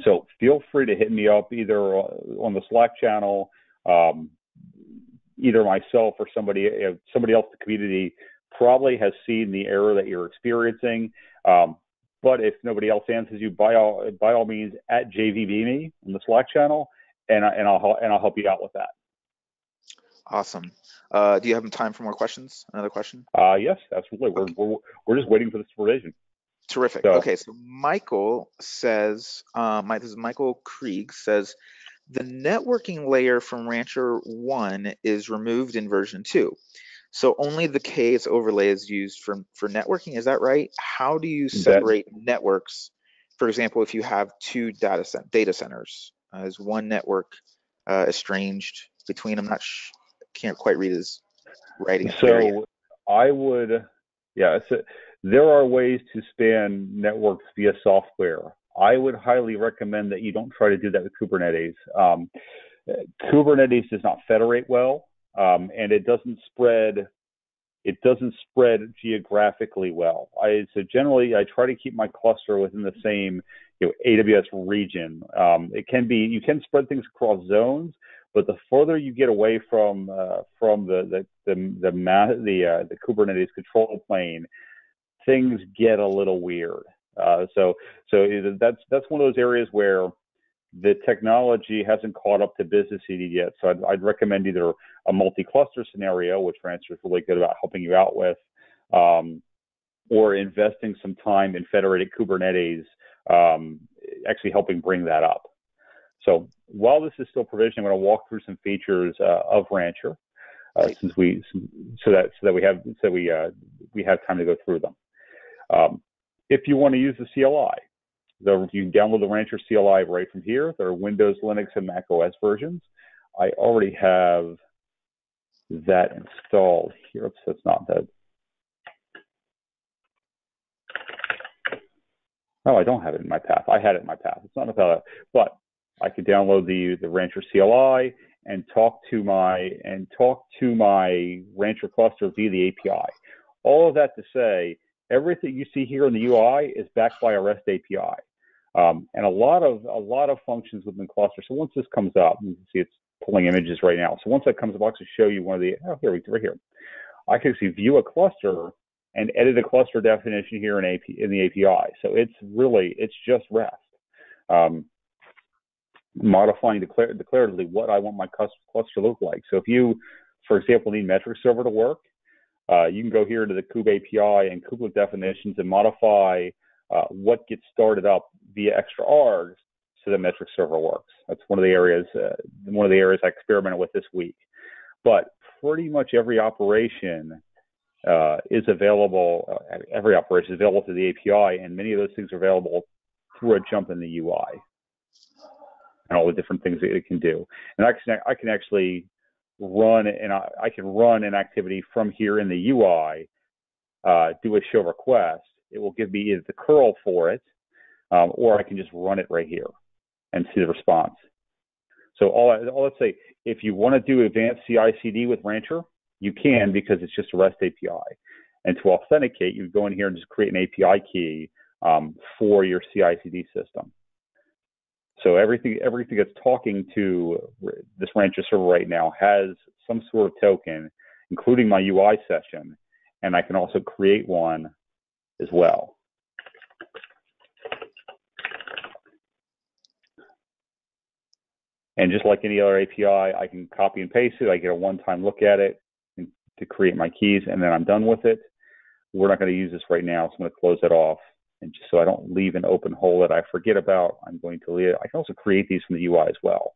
S2: So feel free to hit me up either on the Slack channel, either myself or somebody else in the community probably has seen the error that you're experiencing. But if nobody else answers you, by all means, at JVBme on the Slack channel, and I'll help you out with that.
S1: Awesome. Do you have time for more questions? Another question?
S2: Yes, absolutely. Okay. We're just waiting for this revision.
S1: Terrific. Okay, so Michael says, this is Michael Krieg says, the networking layer from Rancher 1 is removed in version 2. So only the KS overlay is used for networking. Is that right? How do you separate networks? For example, if you have two data centers, is one network estranged between them? Can't quite read his writing.
S2: So I would, there are ways to span networks via software. I would highly recommend that you don't try to do that with Kubernetes. Kubernetes does not federate well. And it doesn't spread geographically well. So generally, I try to keep my cluster within the same AWS region. You can spread things across zones, but the further you get away from the Kubernetes control plane, things get a little weird. So that's one of those areas where the technology hasn't caught up to business need yet. So I'd recommend either a multi-cluster scenario, which Rancher is really good about helping you out with, or investing some time in federated Kubernetes, actually helping bring that up. So while this is still provisioning, I'm going to walk through some features of Rancher, since we have time to go through them. If you want to use the CLI, you can download the Rancher CLI right from here. There are Windows, Linux, and Mac OS versions. I already have that installed here. Oops, that's not that. Oh, I don't have it in my path. I had it in my path. It's not about that, but I could download the Rancher CLI and talk to my Rancher cluster via the API. All of that to say, everything you see here in the UI is backed by a REST API. And a lot of functions within cluster. So once this comes up, you can see it's pulling images right now. So once that comes up, I'll actually show you one of the, right here. I can actually view a cluster and edit a cluster definition here in the API. So it's just REST. Modifying declaratively what I want my cluster to look like. So if you, for example, need metric server to work, you can go here to the kube API and kubelet definitions and modify what gets started up via extra args so the metric server works. That's one of the areas I experimented with this week. But pretty much every operation is available. Every operation is available through the API, and many of those things are available through a jump in the UI and all the different things that it can do. And I can actually run an activity from here in the UI, do a show request. It will give me either the curl for it, or I can just run it right here and see the response. So let's say, if you want to do advanced CI/CD with Rancher, you can, because it's just a REST API. And to authenticate, you go in here and just create an API key for your CI/CD system. So everything that's talking to this Rancher server right now has some sort of token, including my UI session, and I can also create one as well. And just like any other API, I can copy and paste it. I get a one-time look at it to create my keys, and then I'm done with it. We're not going to use this right now, so I'm going to close it off. And just so I don't leave an open hole that I forget about, I'm going to leave it. I can also create these from the UI as well.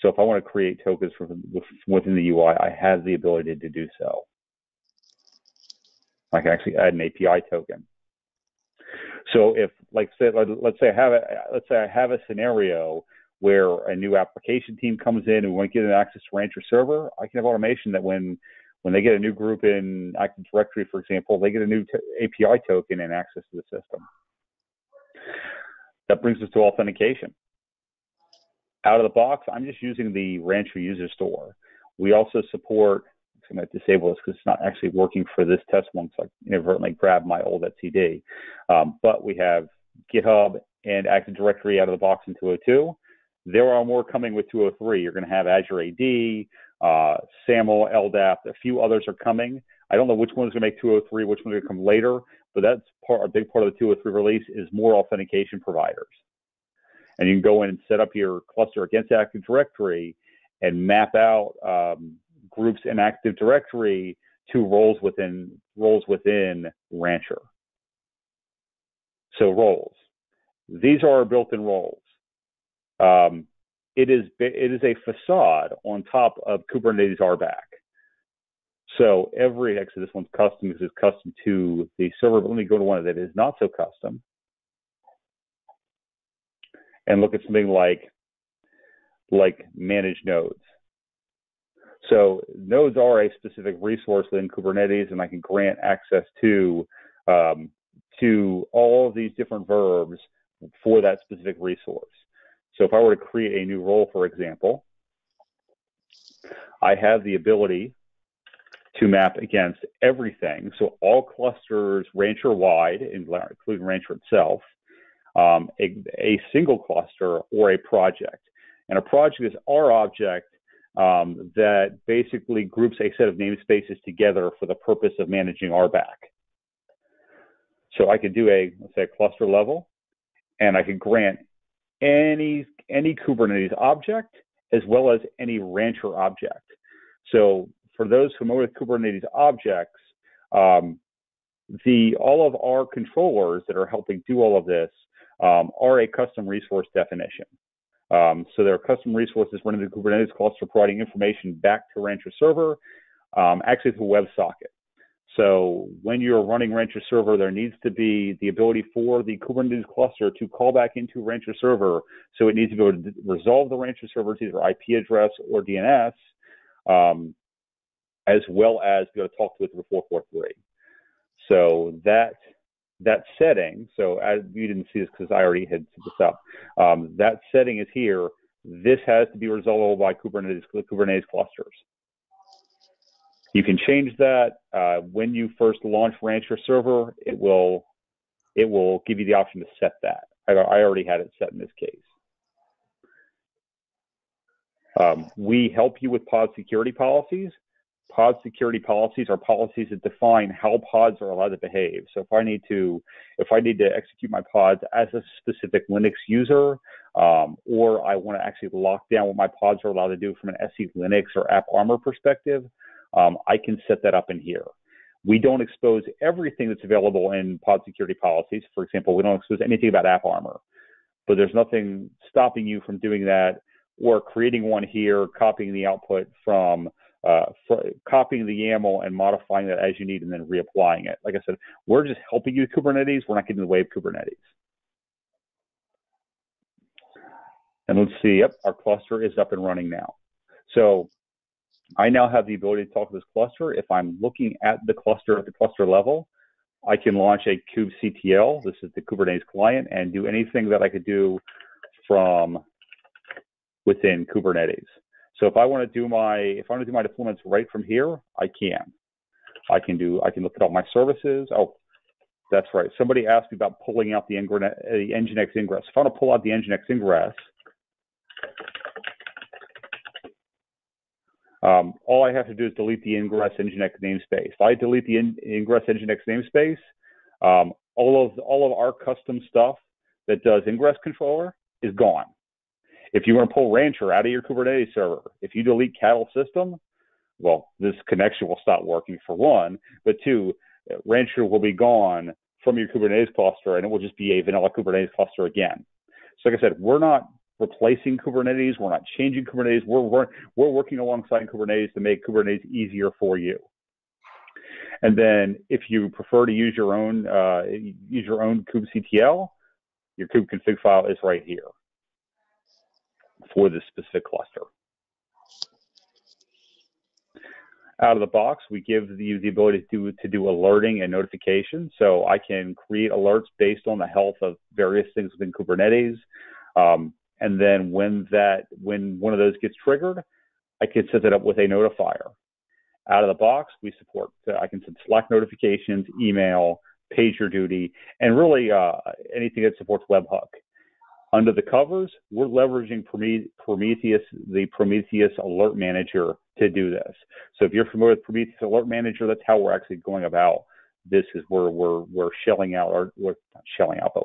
S2: So if I want to create tokens from within the UI, I have the ability to do so. I can actually add an API token. So if, like, let's say I have a scenario where a new application team comes in and we want to get an access to Rancher server, I can have automation that when they get a new group in Active Directory, for example, they get a new API token and access to the system. That brings us to authentication. Out of the box, I'm just using the Rancher user store. We also support, I'm going to disable this because it's not actually working for this test one, so I inadvertently grabbed my old etcd. But we have GitHub and Active Directory out of the box in 202. There are more coming with 203. You're going to have Azure AD, SAML, LDAP, a few others are coming. I don't know which one's going to make 203, which one's going to come later, but that's a big part of the 203 release is more authentication providers. And you can go in and set up your cluster against Active Directory and map out groups in Active Directory to roles within Rancher. So roles. These are our built-in roles. It is a facade on top of Kubernetes RBAC. So actually this one's custom because it's custom to the server, but let me go to one that is not so custom and look at something like manage nodes. So nodes are a specific resource within Kubernetes, and I can grant access to all of these different verbs for that specific resource. So if I were to create a new role, for example, I have the ability to map against everything. So all clusters Rancher-wide, including Rancher itself, a single cluster or a project. And a project is our object that basically groups a set of namespaces together for the purpose of managing RBAC. So I could do let's say a cluster level, and I could grant any Kubernetes object as well as any Rancher object. So for those familiar with Kubernetes objects, all of our controllers that are helping do all of this are a custom resource definition. So there are custom resources running the Kubernetes cluster providing information back to Rancher server, actually to WebSocket. So when you're running Rancher server, there needs to be the ability for the Kubernetes cluster to call back into Rancher server. So it needs to be able to resolve the Rancher server's either IP address or DNS, as well as be able to talk to it through 443. So that setting, so as you didn't see this because I already had set this up, that setting is here. This has to be resolvable by Kubernetes clusters. You can change that when you first launch Rancher server. It will give you the option to set that. I already had it set in this case. We help you with pod security policies. Pod security policies are policies that define how pods are allowed to behave. So if I need to execute my pods as a specific Linux user, or I want to actually lock down what my pods are allowed to do from an SE Linux or AppArmor perspective, I can set that up in here. We don't expose everything that's available in pod security policies. For example, we don't expose anything about AppArmor, but there's nothing stopping you from doing that or creating one here, copying the output from copying the YAML and modifying that as you need and then reapplying it. Like I said, we're just helping you with Kubernetes. We're not getting in the way of Kubernetes. And let's see, yep, our cluster is up and running now. So I now have the ability to talk to this cluster. If I'm looking at the cluster level, I can launch a kubectl. This is the Kubernetes client, and do anything that I could do from within Kubernetes. So if I want to do my deployments right from here, I can. I can look at all my services. Oh, that's right. Somebody asked me about pulling out the Nginx ingress. If I want to pull out the Nginx ingress, All I have to do is delete the Ingress Nginx namespace. If I delete the Ingress Nginx namespace, all of our custom stuff that does Ingress controller is gone. If you want to pull Rancher out of your Kubernetes server, if you delete cattle system, well, this connection will stop working for one, but two, Rancher will be gone from your Kubernetes cluster, and it will just be a vanilla Kubernetes cluster again. So like I said, we're not replacing Kubernetes. We're not changing Kubernetes. We're working alongside Kubernetes to make Kubernetes easier for you. And then if you prefer to use your own kubectl, your kubeconfig file is right here for this specific cluster. Out of the box, we give you the ability to do alerting and notification. So I can create alerts based on the health of various things within Kubernetes. And then when one of those gets triggered, I can set that up with a notifier. Out of the box, we support, I can send Slack notifications, email, PagerDuty, and really anything that supports webhook. Under the covers, we're leveraging Prometheus, the Prometheus Alert Manager to do this. So if you're familiar with Prometheus Alert Manager, that's how we're actually going about this. Is we're shelling out, or we're not shelling out, but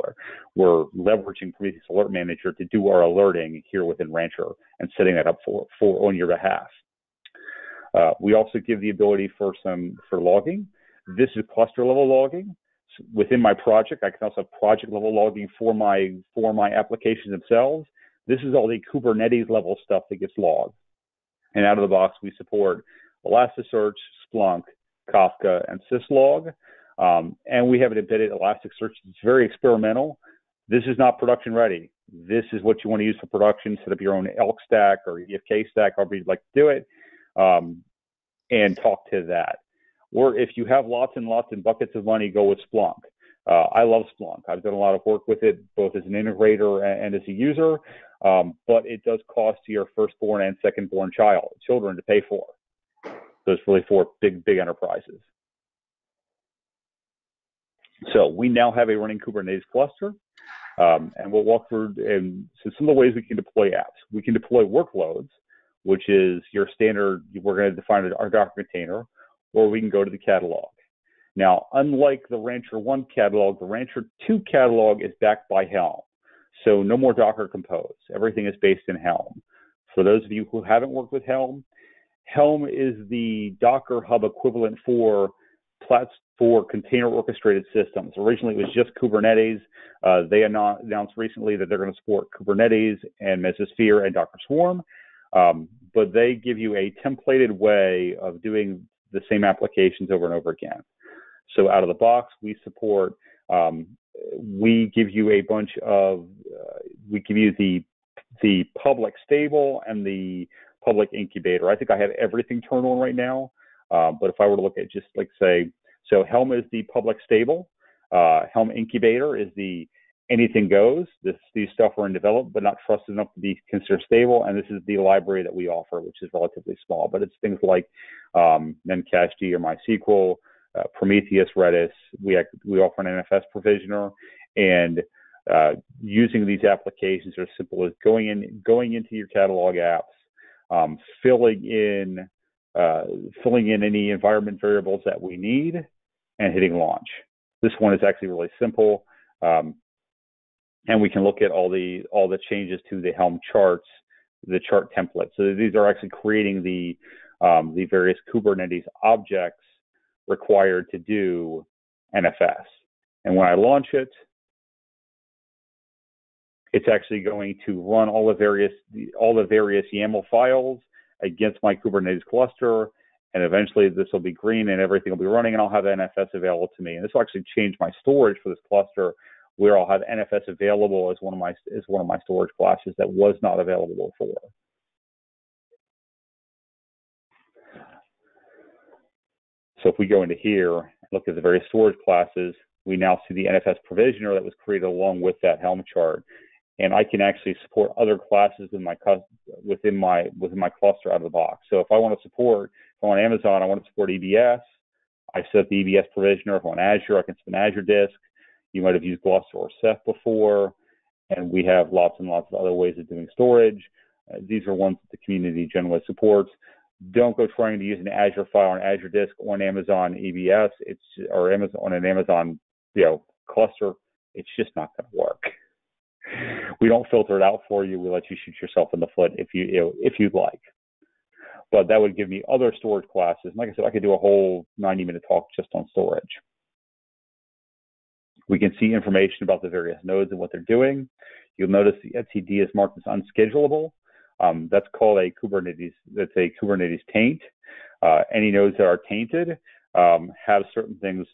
S2: we're leveraging Prometheus Alert Manager to do our alerting here within Rancher and setting that up for on your behalf. We also give the ability for logging. This is cluster level logging. Within my project, I can also have project level logging for my applications themselves. This is all the Kubernetes level stuff that gets logged. And out of the box, we support Elasticsearch, Splunk, Kafka, and syslog. And we have an embedded Elasticsearch. It's very experimental. This is not production ready. This is what you want to use for production. Set up your own Elk stack or EFK stack, however you'd like to do it, and talk to that. Or if you have lots and lots and buckets of money, go with Splunk. I love Splunk. I've done a lot of work with it, both as an integrator and as a user, but it does cost your firstborn and secondborn children to pay for. So it's really for big enterprises. So we now have a running Kubernetes cluster, and we'll walk through some of the ways we can deploy apps. We can deploy workloads, which is your standard, we're going to define our Docker container, or we can go to the catalog. Now, unlike the Rancher 1 catalog, the Rancher 2 catalog is backed by Helm. So no more Docker Compose. Everything is based in Helm. For those of you who haven't worked with Helm, Helm is the Docker Hub equivalent for container orchestrated systems. Originally, it was just Kubernetes. They announced recently that they're going to support Kubernetes and Mesosphere and Docker Swarm, but they give you a templated way of doing the same applications over and over again. So out of the box, we support, we give you a bunch of, we give you the public stable and the public incubator. I think I have everything turned on right now, but if I were to look at just like say, so Helm is the public stable, Helm incubator is the anything goes. These stuff are in development, but not trusted enough to be considered stable. And this is the library that we offer, which is relatively small, but it's things like Memcached or MySQL, Prometheus, Redis. We offer an NFS provisioner, and using these applications are as simple as going into your catalog apps, filling in any environment variables that we need, and hitting launch. This one is actually really simple. And we can look at all the changes to the Helm charts, the chart template. So these are actually creating the various Kubernetes objects required to do NFS. And when I launch it, it's actually going to run all the various YAML files against my Kubernetes cluster, and eventually this will be green and everything will be running, and I'll have NFS available to me. And this will actually change my storage for this cluster, where I'll have NFS available as one of my storage classes that was not available before. So if we go into here and look at the various storage classes, we now see the NFS provisioner that was created along with that Helm chart, and I can actually support other classes within my cluster out of the box. So if I want to support, if I'm on Amazon, I want to support EBS. I set up the EBS provisioner. If I'm on Azure, I can set an Azure disk. You might have used Gluster or Ceph before, and we have lots and lots of other ways of doing storage. These are ones that the community generally supports. Don't go trying to use an Azure file on Azure Disk or an Amazon EBS. Or Amazon on an Amazon cluster. It's just not going to work. We don't filter it out for you. We let you shoot yourself in the foot if you'd like. But that would give me other storage classes. And like I said, I could do a whole 90-minute talk just on storage. We can see information about the various nodes and what they're doing. You'll notice the etcd is marked as unschedulable. That's called a Kubernetes. That's a Kubernetes taint. Any nodes that are tainted have certain things.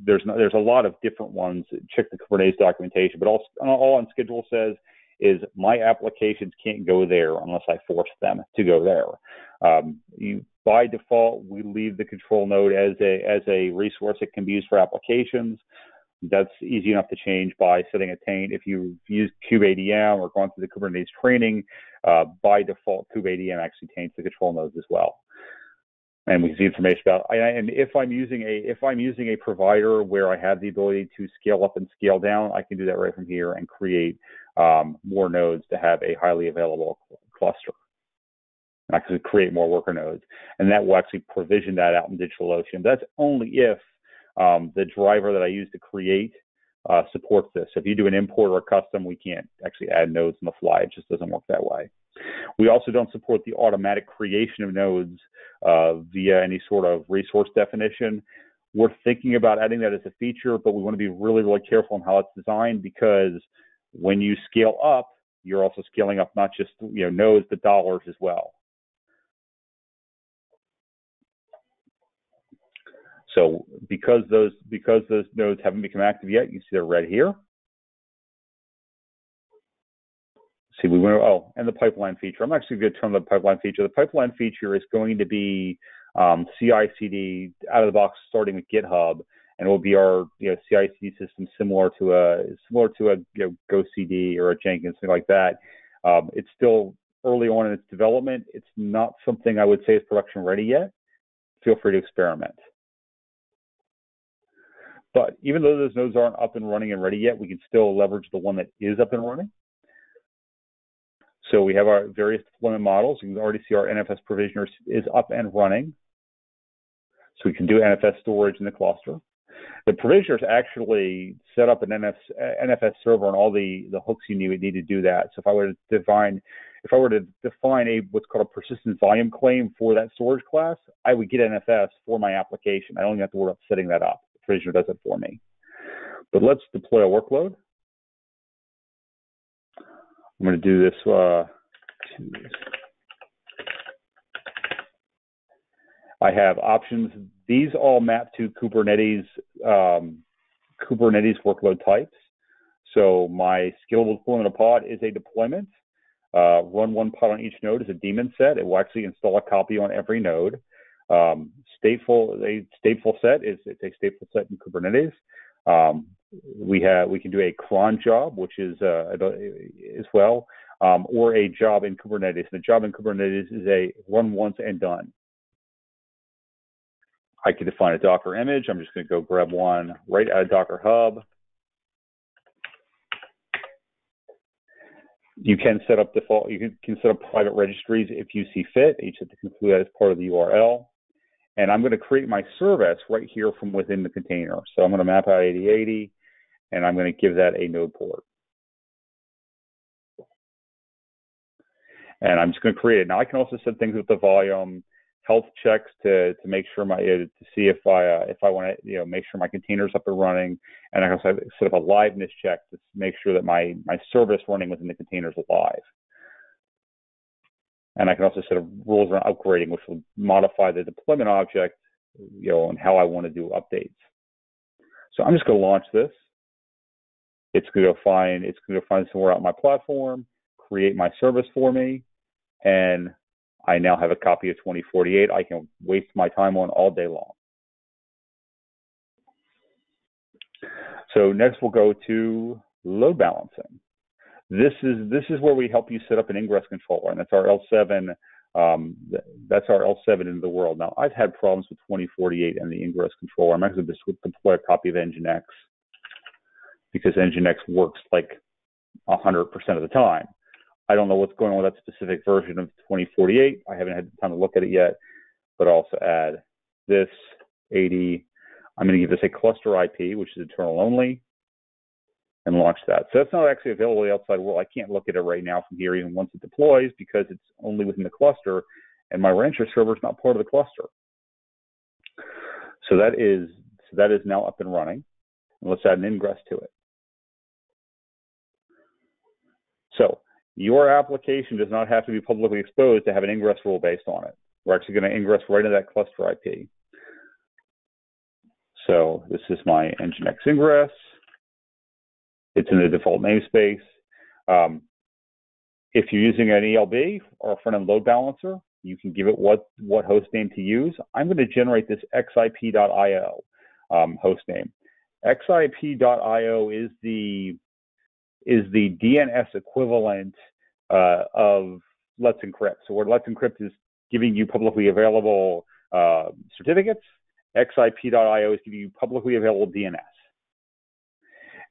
S2: There's a lot of different ones. Check the Kubernetes documentation, but all unschedulable says is my applications can't go there unless I force them to go there. By default, we leave the control node as a resource that can be used for applications. That's easy enough to change by setting a taint. If you use kubeadm or gone through the Kubernetes training, by default, kubeadm actually taints the control nodes as well. And we can see information about. And if I'm using a provider where I have the ability to scale up and scale down, I can do that right from here and create more nodes to have a highly available cluster. And I can create more worker nodes, and that will actually provision that out in DigitalOcean. That's only if the driver that I use to create supports this. So if you do an import or a custom, we can't actually add nodes on the fly. It just doesn't work that way. We also don't support the automatic creation of nodes via any sort of resource definition. We're thinking about adding that as a feature, but we want to be really, really careful on how it's designed, because when you scale up, you're also scaling up not just nodes, but dollars as well. So because those nodes haven't become active yet, you see they're red here. See, we went, and the pipeline feature. I'm actually going to turn the pipeline feature. The pipeline feature is going to be CI/CD out of the box, starting with GitHub, and it will be our CI/CD system similar to a GoCD or a Jenkins, something like that. It's still early on in its development. It's not something I would say is production ready yet. Feel free to experiment. But even though those nodes aren't up and running and ready yet, we can still leverage the one that is up and running. So we have our various deployment models. You can already see our NFS provisioner is up and running. So we can do NFS storage in the cluster. The provisioner is actually set up an NFS server and all the hooks you need to do that. So if I were to define what's called a persistent volume claim for that storage class, I would get NFS for my application. I don't even have to worry about setting that up. The provisioner does it for me. But let's deploy a workload. I'm going to do this. I have options. These all map to Kubernetes workload types. So my scalable deployment of pod is a deployment. Run one pod on each node is a daemon set. It will actually install a copy on every node. A stateful set is a stateful set in Kubernetes. We can do a cron job, which is as well, or a job in Kubernetes. And a job in Kubernetes is a run once and done. I can define a Docker image. I'm just going to go grab one right out of Docker Hub. You can set up default. You can set up private registries if you see fit. You just have to include that as part of the URL. And I'm going to create my service right here from within the container. So I'm going to map out 8080, and I'm going to give that a node port. And I'm just going to create it. Now I can also set things with the volume, health checks to make sure to see if I want to make sure my container's up and running, and I can also set up a liveness check to make sure that my service running within the container is alive. And I can also set up rules around upgrading, which will modify the deployment object, and how I want to do updates. So I'm just going to launch this. It's going to find somewhere out on my platform, create my service for me, and I now have a copy of 2048 I can waste my time on all day long. So next we'll go to load balancing. This is where we help you set up an ingress controller, and that's our L7. That's our L7 into the world. Now I've had problems with 2048 and the ingress controller. I'm actually just going to deploy a copy of Nginx because Nginx works like 100% of the time. I don't know what's going on with that specific version of 2048. I haven't had time to look at it yet, but I'll also add this 80. I'm going to give this a cluster IP, which is internal only, and launch that. So that's not actually available to the outside world. I can't look at it right now from here, even once it deploys, because it's only within the cluster, and my Rancher server is not part of the cluster. So that is now up and running. And let's add an ingress to it. So your application does not have to be publicly exposed to have an ingress rule based on it. We're actually going to ingress right into that cluster IP. So this is my Nginx ingress. It's in the default namespace. If you're using an ELB or a front-end load balancer, you can give it what host name to use. I'm going to generate this xip.io host name. xip.io is the DNS equivalent of Let's Encrypt. So what Let's Encrypt is giving you publicly available certificates, xip.io is giving you publicly available DNS.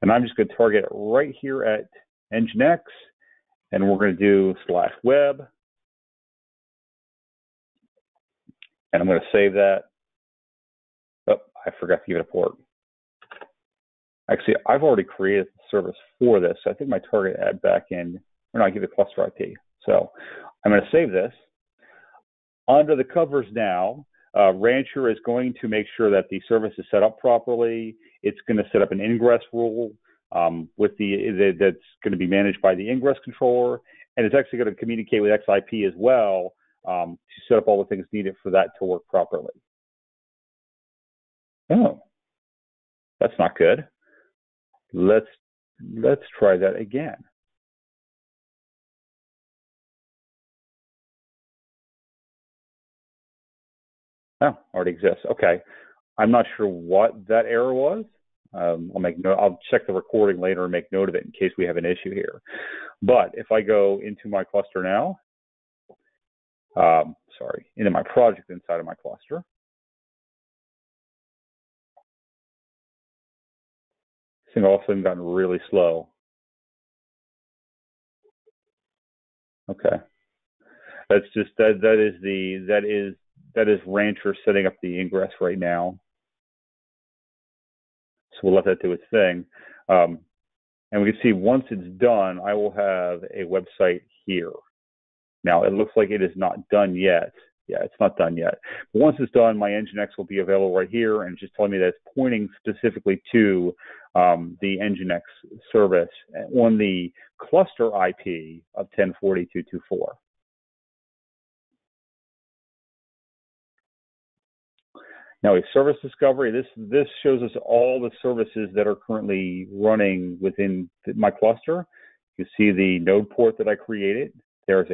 S2: And I'm just going to target it right here at Nginx, and we're going to do /web. And I'm going to save that. Oh, I forgot to give it a port. Actually, I've already created the service for this. So I think my target add backend, or no, I give it cluster IP. So I'm going to save this. Under the covers now, Rancher is going to make sure that the service is set up properly. It's going to set up an ingress rule that's going to be managed by the ingress controller, and it's actually going to communicate with XIP as well to set up all the things needed for that to work properly. Oh, that's not good. Let's try that again. Oh, already exists. Okay. I'm not sure what that error was. I'll check the recording later and make note of it in case we have an issue here. But if I go into my cluster now, into my project inside of my cluster, this thing all of a sudden gotten really slow. Okay. That's just that is Rancher setting up the ingress right now. So we'll let that do its thing. And we can see once it's done, I will have a website here. Now, it looks like it is not done yet. Yeah, it's not done yet. But once it's done, my Nginx will be available right here, and just telling me that it's pointing specifically to the Nginx service on the cluster IP of 1040.224. Now, a service discovery, this shows us all the services that are currently running within my cluster. You see the node port that I created. The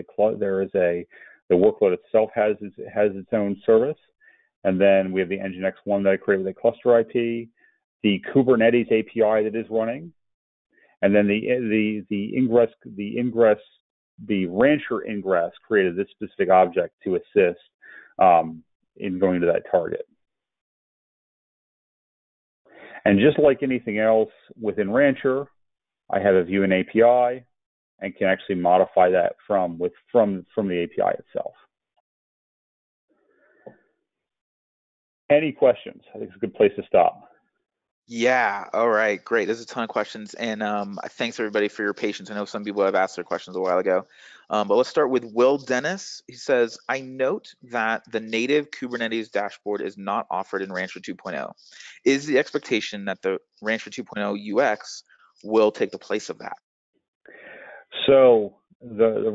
S2: workload itself has its own service, and then we have the Nginx one that I created with a cluster IP, the Kubernetes API that is running, and then the Rancher ingress created this specific object to assist in going to that target. And just like anything else within Rancher, I have a view and API and can actually modify that from the API itself. Any questions? I think it's a good place to stop.
S1: Yeah, all right, great. There's a ton of questions, and thanks everybody for your patience. I know some people have asked their questions a while ago, but let's start with Will Dennis. He says, I note that the native Kubernetes dashboard is not offered in Rancher 2.0. Is the expectation that the Rancher 2.0 UX will take the place of that?
S2: So the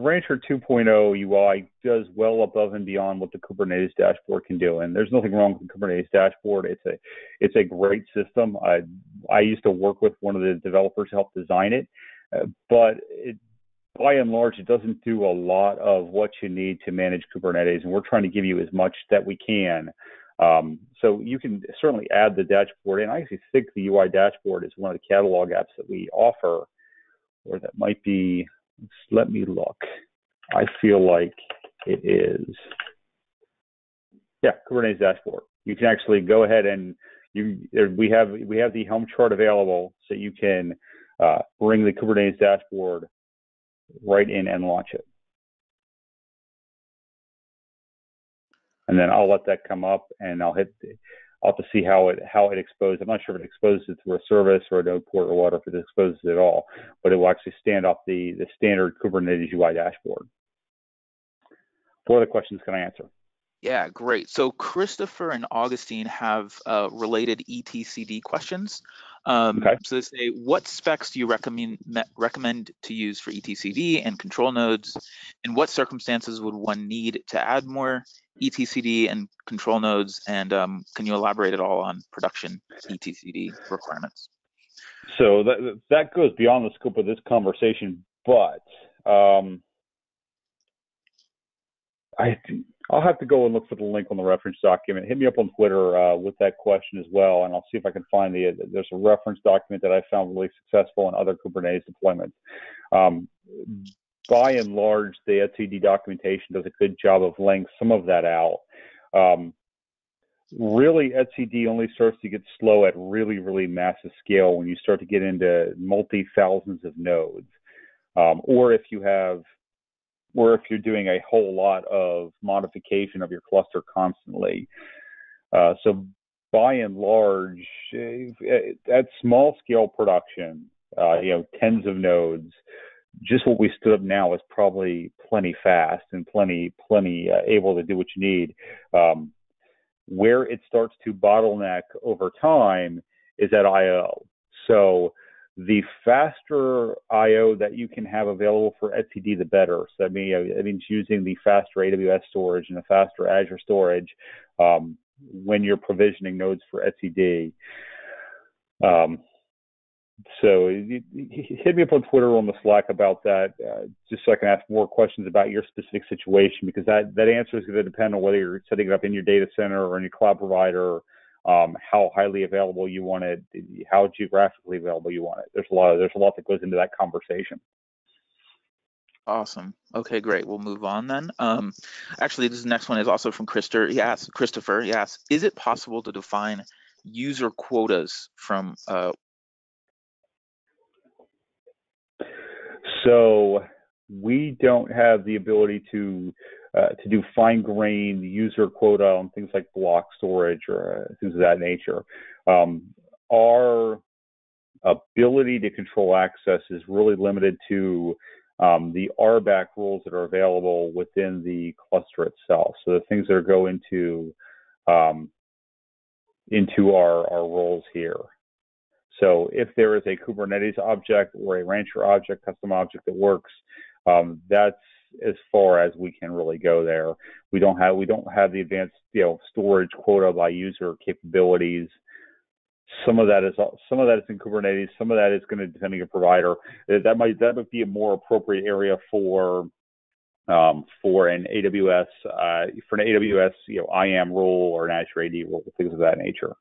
S2: Rancher 2.0 UI does well above and beyond what the Kubernetes dashboard can do, and there's nothing wrong with the Kubernetes dashboard. It's a great system. I used to work with one of the developers to help design it, but by and large, it doesn't do a lot of what you need to manage Kubernetes, and we're trying to give you as much that we can. So you can certainly add the dashboard in. I actually think the UI dashboard is one of the catalog apps that we offer, or that might be. Let me look. I feel like it is. Yeah, Kubernetes dashboard. You can actually go ahead and we have the Helm chart available, so you can bring the Kubernetes dashboard right in and launch it. And then I'll let that come up, and I'll have to see how it exposes. I'm not sure if it exposes it through a service or a node port or what, or if it exposes it at all, but it will actually stand up the standard Kubernetes UI dashboard. What other questions can I answer?
S1: Yeah, great. So Christopher and Augustine have related etcd questions.
S2: Okay.
S1: So they say, what specs do you recommend to use for etcd and control nodes? In what circumstances would one need to add more etcd and control nodes? And can you elaborate at all on production etcd requirements?
S2: So that goes beyond the scope of this conversation, but I'll have to go and look for the link on the reference document. Hit me up on Twitter with that question as well, and I'll see if I can find there's a reference document that I found really successful in other Kubernetes deployments. By and large, the etcd documentation does a good job of laying some of that out. Really, etcd only starts to get slow at really, really massive scale when you start to get into multi-thousands of nodes, or if you're doing a whole lot of modification of your cluster constantly. So by and large, at small scale production, tens of nodes, just what we stood up now is probably plenty fast and plenty able to do what you need. Where it starts to bottleneck over time is at I/O. So the faster I/O that you can have available for etcd, the better. So that means using the faster AWS storage and the faster Azure storage when you're provisioning nodes for etcd. So hit me up on Twitter on the Slack about that, just so I can ask more questions about your specific situation, because that answer is going to depend on whether you're setting it up in your data center or in your cloud provider, how highly available you want it, how geographically available you want it. There's a lot that goes into that conversation.
S1: Awesome. Okay, great. We'll move on then. Actually, this next one is also from Christopher. He asks, is it possible to define user quotas from
S2: So we don't have the ability to do fine-grained user quota on things like block storage or things of that nature. Our ability to control access is really limited to the RBAC rules that are available within the cluster itself. So the things that go into our roles here. So if there is a Kubernetes object or a Rancher object, custom object that works, that's as far as we can really go there. We don't have the advanced storage quota by user capabilities. Some of that is in Kubernetes. Some of that is going to depend on your provider. That might be a more appropriate area for an AWS IAM rule or an Azure AD rule, things of that nature.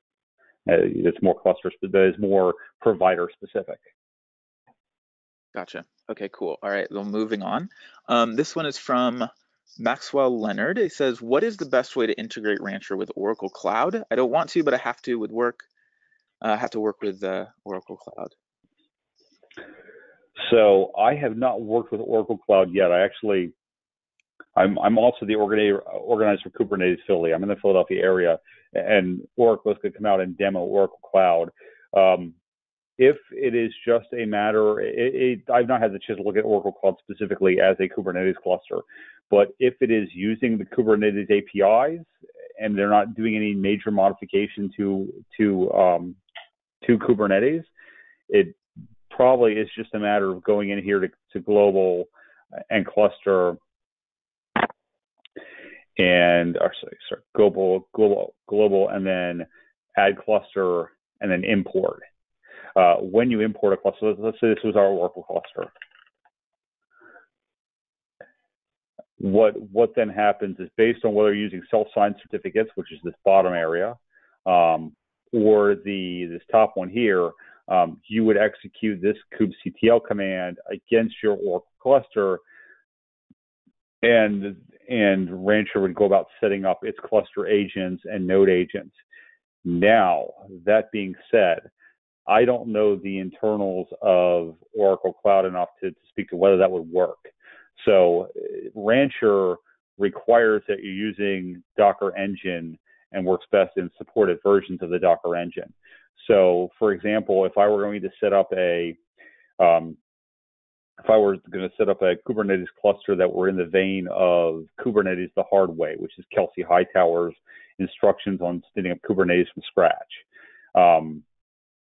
S2: It's more that is more provider specific.
S1: Gotcha. Okay, cool. All right, well, moving on. This one is from Maxwell Leonard. It says, what is the best way to integrate Rancher with Oracle Cloud? I don't want to, but I have to with work. Have to work with Oracle Cloud.
S2: So I have not worked with Oracle Cloud yet. I'm also the organizer for Kubernetes Philly. I'm in the Philadelphia area, and Oracle is going to come out and demo Oracle Cloud. If it is just a matter, I've not had the chance to look at Oracle Cloud specifically as a Kubernetes cluster, but if it is using the Kubernetes APIs and they're not doing any major modification to Kubernetes, it probably is just a matter of going in here to global and cluster and global and then add cluster and then import. When you import a cluster, let's say this was our Oracle cluster. What then happens is, based on whether you're using self-signed certificates, which is this bottom area, or this top one here, you would execute this kubectl command against your Oracle cluster, and Rancher would go about setting up its cluster agents and node agents. Now, that being said, I don't know the internals of Oracle Cloud enough to speak to whether that would work. So Rancher requires that you're using Docker Engine and works best in supported versions of the Docker Engine. So, for example, if I were going to set up a Kubernetes cluster that were in the vein of Kubernetes the hard way, which is Kelsey Hightower's instructions on spinning up Kubernetes from scratch,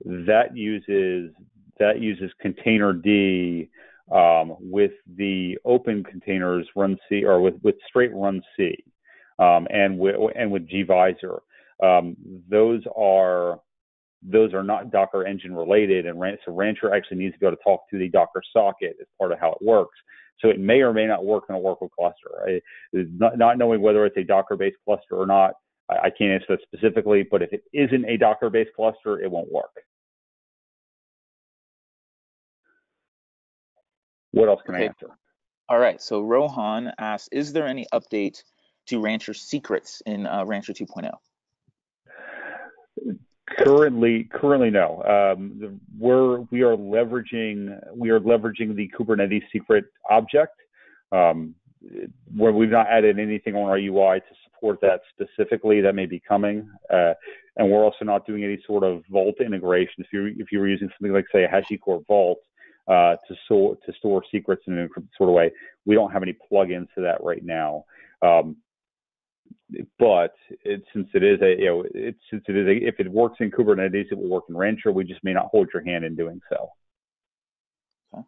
S2: that uses containerd with the open containers run C, or with straight run C, and with gvisor. Those are not Docker Engine related, and so Rancher actually needs to be able to talk to the Docker socket as part of how it works. So it may or may not work in a Oracle cluster. Not knowing whether it's a Docker-based cluster or not, I can't answer that specifically, but if it isn't a Docker-based cluster, it won't work. What else can I answer?
S1: All right, so Rohan asks, is there any update to Rancher secrets in Rancher 2.0?
S2: Currently, no. We are leveraging the Kubernetes secret object, where we've not added anything on our UI to support that specifically. That may be coming, and we're also not doing any sort of Vault integration. If you were using something like, say, a HashiCorp Vault to store secrets in an encrypted sort of way, we don't have any plugins to that right now. But since it is if it works in Kubernetes, it will work in Rancher. We just may not hold your hand in doing so.
S1: Okay.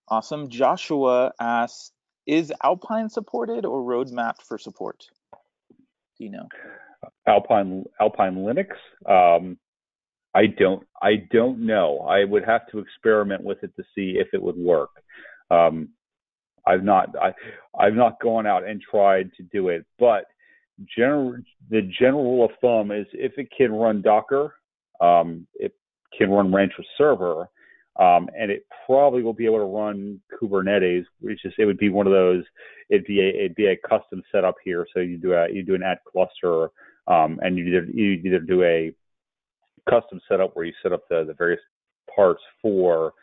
S1: Awesome. Joshua asks, is Alpine supported or roadmapped for support? Do you know?
S2: Alpine Linux? I don't know. I would have to experiment with it to see if it would work. I've not gone out and tried to do it, but the general rule of thumb is if it can run Docker, it can run Rancher server, and it probably will be able to run Kubernetes. It would be one of those. It'd be a custom setup here. So you do an add cluster, and you either do a custom setup where you set up the various parts for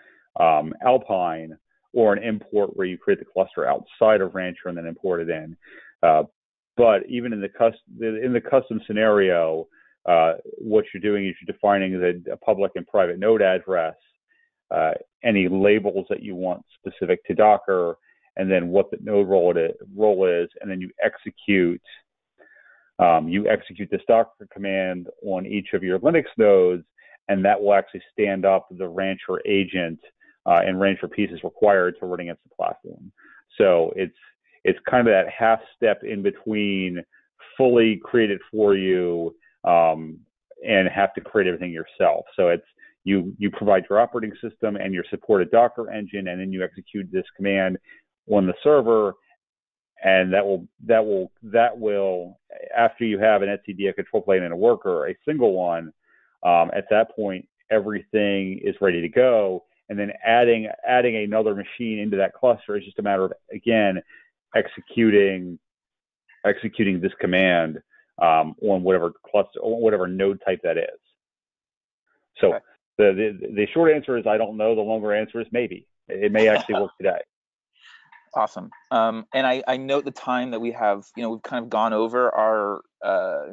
S2: Alpine, or an import where you create the cluster outside of Rancher and then import it in. But even in the custom scenario, what you're doing is you're defining a public and private node address, any labels that you want specific to Docker, and then what the node role is, and then you execute this Docker command on each of your Linux nodes, and that will actually stand up the Rancher agent and Rancher pieces required to run against the platform. So it's kind of that half step in between fully created for you and have to create everything yourself. So it's you provide your operating system and your supported Docker engine, and then you execute this command on the server, and that will after you have an etcd, a control plane, and a worker, a single one, at that point everything is ready to go. And then adding another machine into that cluster is just a matter of, again, executing this command on whatever cluster, or whatever node type that is. So okay. The short answer is I don't know. The longer answer is maybe. It may actually work today.
S1: Awesome. And I note the time that we have. We've kind of gone over our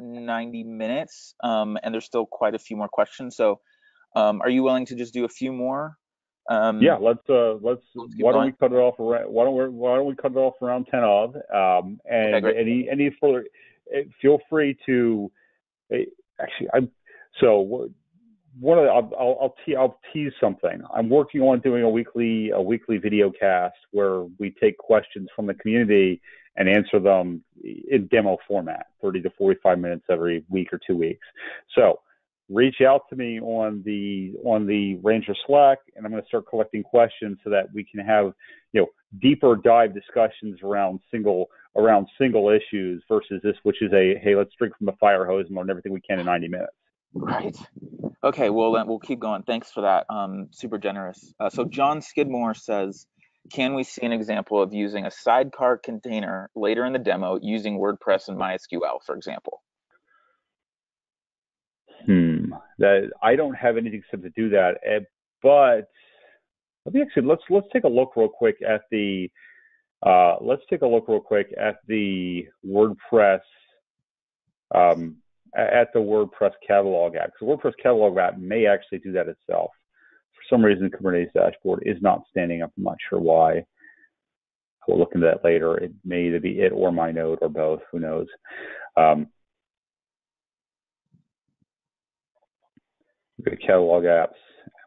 S1: 90 minutes, and there's still quite a few more questions. So, are you willing to just do a few more?
S2: Yeah, let's why don't we cut it off around 10 of, and okay, any further, feel free to I'll tease something. I'm working on doing a weekly video cast where we take questions from the community and answer them in demo format, 30 to 45 minutes every week or 2 weeks. So reach out to me on the Rancher Slack, and I'm going to start collecting questions so that we can have deeper dive discussions around single issues versus this, which is hey, let's drink from the fire hose and learn everything we can in 90 minutes.
S1: Right. Okay. Well, then we'll keep going. Thanks for that. Super generous. So John Skidmore says, can we see an example of using a sidecar container later in the demo using WordPress and MySQL, for example?
S2: That I don't have anything set to do that, but let's take a look real quick at the WordPress catalog app. Because WordPress catalog app may actually do that itself. For some reason, the Kubernetes dashboard is not standing up. I'm not sure why. We'll look into that later. It may either be it or my node or both. Who knows? Go to catalog apps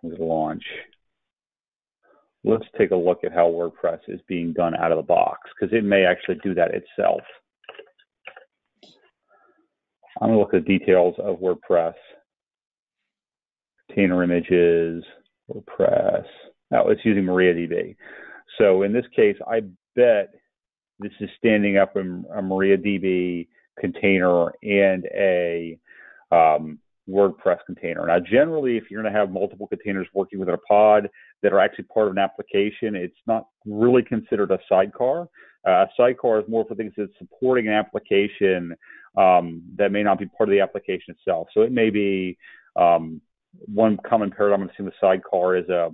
S2: and we launch. Let's take a look at how WordPress is being done out of the box, because it may actually do that itself. I'm going to look at the details of WordPress. Container images, WordPress. Now it's using MariaDB. So in this case, I bet this is standing up in a MariaDB container and a WordPress container. Now, generally, if you're going to have multiple containers working within a pod that are actually part of an application, it's not really considered a sidecar. A sidecar is more for things that's supporting an application that may not be part of the application itself. So it may be one common paradigm I've seen with sidecar is a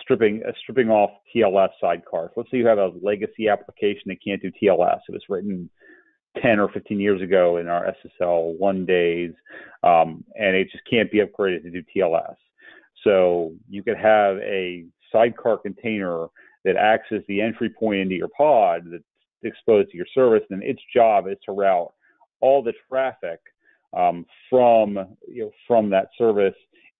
S2: stripping off TLS sidecar. So let's say you have a legacy application that can't do TLS. It was written 10 or 15 years ago in our SSL 1 days, and it just can't be upgraded to do TLS. So you could have a sidecar container that acts as the entry point into your pod that's exposed to your service, and its job is to route all the traffic from that service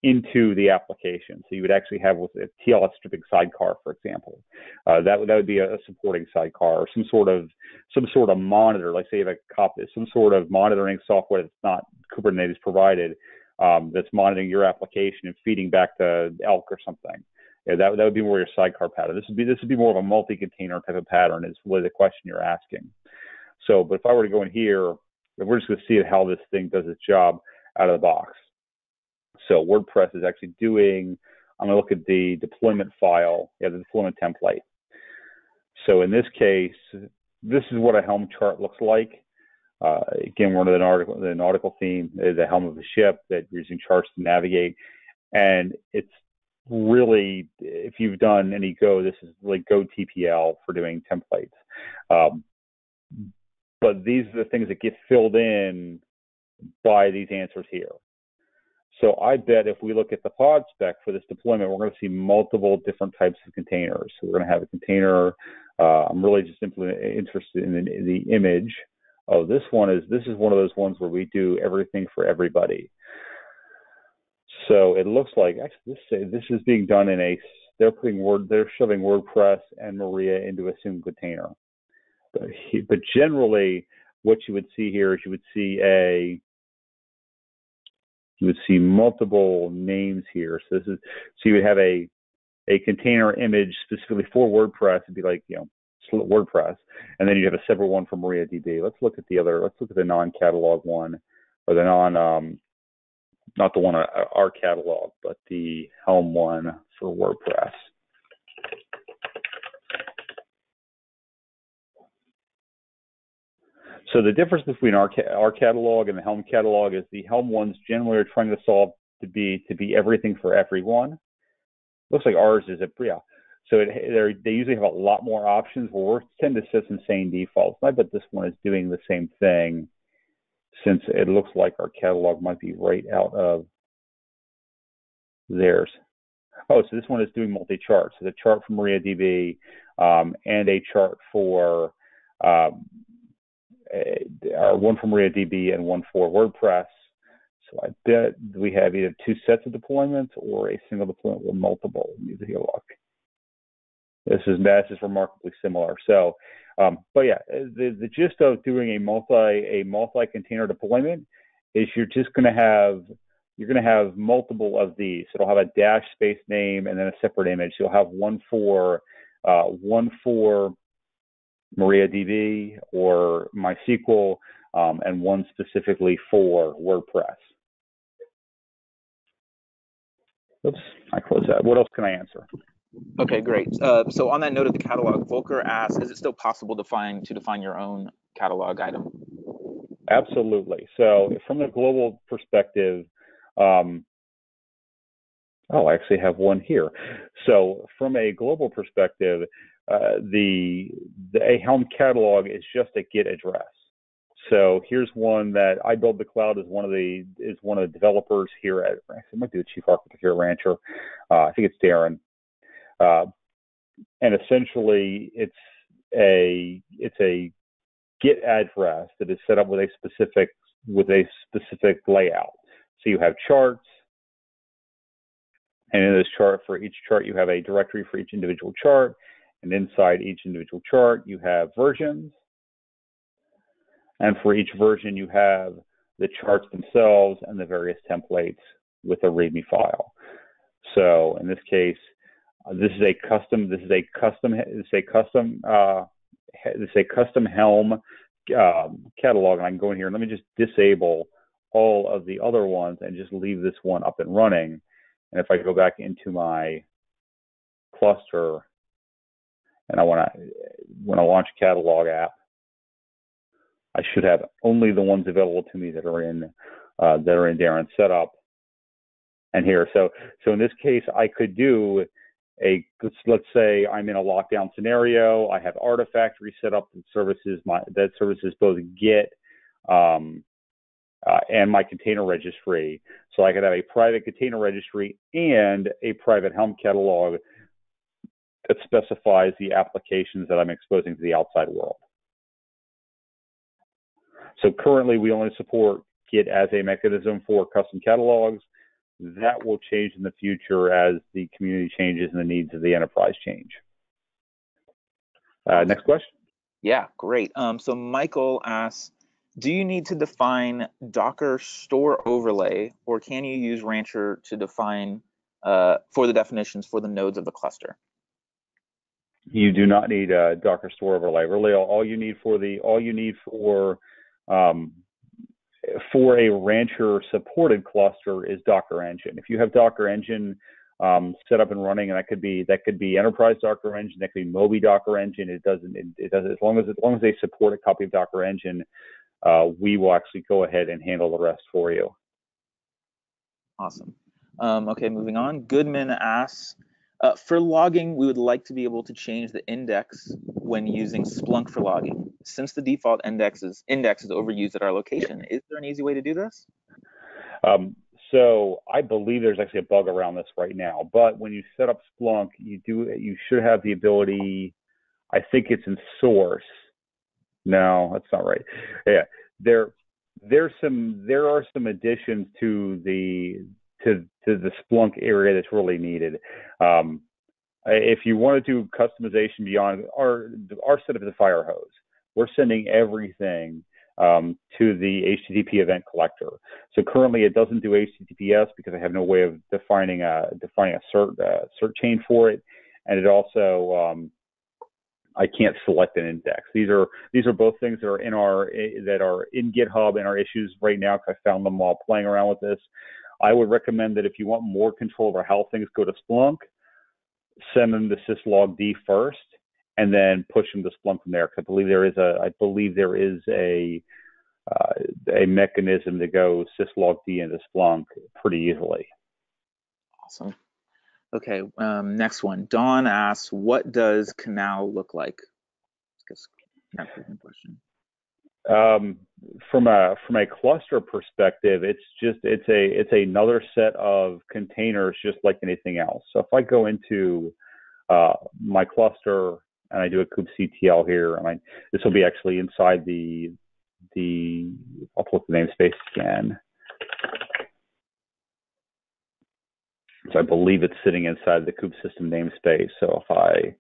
S2: into the application. So you would actually have with a TLS stripping sidecar, for example. That would be a supporting sidecar, or some sort of monitor. Like say you have a copy, some sort of monitoring software that's not Kubernetes provided, that's monitoring your application and feeding back to Elk or something. Yeah, that would be more your sidecar pattern. This would be more of a multi-container type of pattern, is really the question you're asking. So, but if I were to go in here, we're just going to see how this thing does its job out of the box. So WordPress is actually doing, I'm going to look at the deployment file, the deployment template. So in this case, this is what a Helm chart looks like. Again, we're under the nautical theme, the helm of the ship, that you're using charts to navigate. And it's really, if you've done any Go, this is really Go TPL for doing templates. But these are the things that get filled in by these answers here. So I bet if we look at the pod spec for this deployment, we're going to see multiple different types of containers. So we're going to have a container. I'm really just simply interested in the image. Oh, this is one of those ones where we do everything for everybody. So it looks like actually this is being done in they're shoving WordPress and Maria into a single container. But generally, what you would see here is you would see multiple names here. So you would have a container image specifically for WordPress. It'd be like, WordPress, and then you have a separate one for MariaDB. Let's look at the non-catalog one, or the not the one on our catalog, but the Helm one for WordPress. So the difference between our catalog and the Helm catalog is the Helm ones generally are trying to solve to be everything for everyone. Looks like ours is so they usually have a lot more options. Well, we tend to set some sane defaults. I bet this one is doing the same thing, since it looks like our catalog might be right out of theirs. Oh, so this one is doing multi-chart. So the chart for MariaDB and a chart for one for MariaDB and one for WordPress. So I bet we have either two sets of deployments or a single deployment with multiple. Let me take a look. This is remarkably similar. So, but yeah, the gist of doing a multi-container deployment is you're going to have multiple of these. So it'll have a dash space name and then a separate image. So you'll have one for MariaDB or MySQL, and one specifically for WordPress. Oops, I closed that. What else can I answer?
S1: Okay, great. So on that note of the catalog, Volker asks, is it still possible to define your own catalog item?
S2: Absolutely. So from a global perspective, Oh, I actually have one here. So from a global perspective, a Helm catalog is just a Git address. So here's one that I build the cloud as one of the developers here at, I might be the chief architect here at Rancher. I think it's Darren. And essentially it's a Git address that is set up with a specific layout. So you have charts, and in this chart, for each chart, you have a directory for each individual chart, and inside each individual chart, you have versions. And for each version, you have the charts themselves and the various templates with a README file. So in this case, this is a custom Helm catalog, and I can go in here and let me just disable all of the other ones and just leave this one up and running. And if I go back into my cluster and I want to launch a catalog app, I should have only the ones available to me that are in Darren's setup. And here, so in this case, I could do let's say I'm in a lockdown scenario. I have Artifactory set up that services both Git and my container registry. So I could have a private container registry and a private Helm catalog that specifies the applications that I'm exposing to the outside world. So currently we only support Git as a mechanism for custom catalogs. That will change in the future as the community changes and the needs of the enterprise change. Next question.
S1: Yeah, great. So Michael asks, do you need to define Docker store overlay, or can you use Rancher to define for the definitions for the nodes of the cluster?
S2: You do not need a Docker store overlay. Really, all you need for a Rancher supported cluster is Docker Engine. If you have Docker Engine set up and running, and that could be Enterprise Docker Engine, that could be Moby Docker Engine. It does as long as they support a copy of Docker Engine, we will actually go ahead and handle the rest for you.
S1: Awesome. Okay, moving on. Goodman asks, for logging, we would like to be able to change the index when using Splunk for logging. Since the default index is overused at our location, is there an easy way to do this?
S2: So I believe there's actually a bug around this right now. But when you set up Splunk, you should have the ability. I think it's in source. No, that's not right. Yeah, there are some additions to the Splunk area that's really needed. If you want to do customization beyond our setup is a fire hose. We're sending everything to the HTTP event collector. So currently it doesn't do HTTPS because I have no way of defining a cert chain for it, and it also I can't select an index. These are both things that are in GitHub in our issues right now, because I found them while playing around with this. I would recommend that if you want more control over how things go to Splunk, send them to syslogd first, and then push them to Splunk from there. Because I believe there is a mechanism to go syslogd into Splunk pretty easily.
S1: Awesome. Okay, next one. Dawn asks, what does canal look like? I guess that's a question.
S2: From a cluster perspective, it's another set of containers just like anything else. So if I go into my cluster and I do a kubectl here, this will be actually inside I'll put the namespace again. So I believe it's sitting inside the kube system namespace. So I'm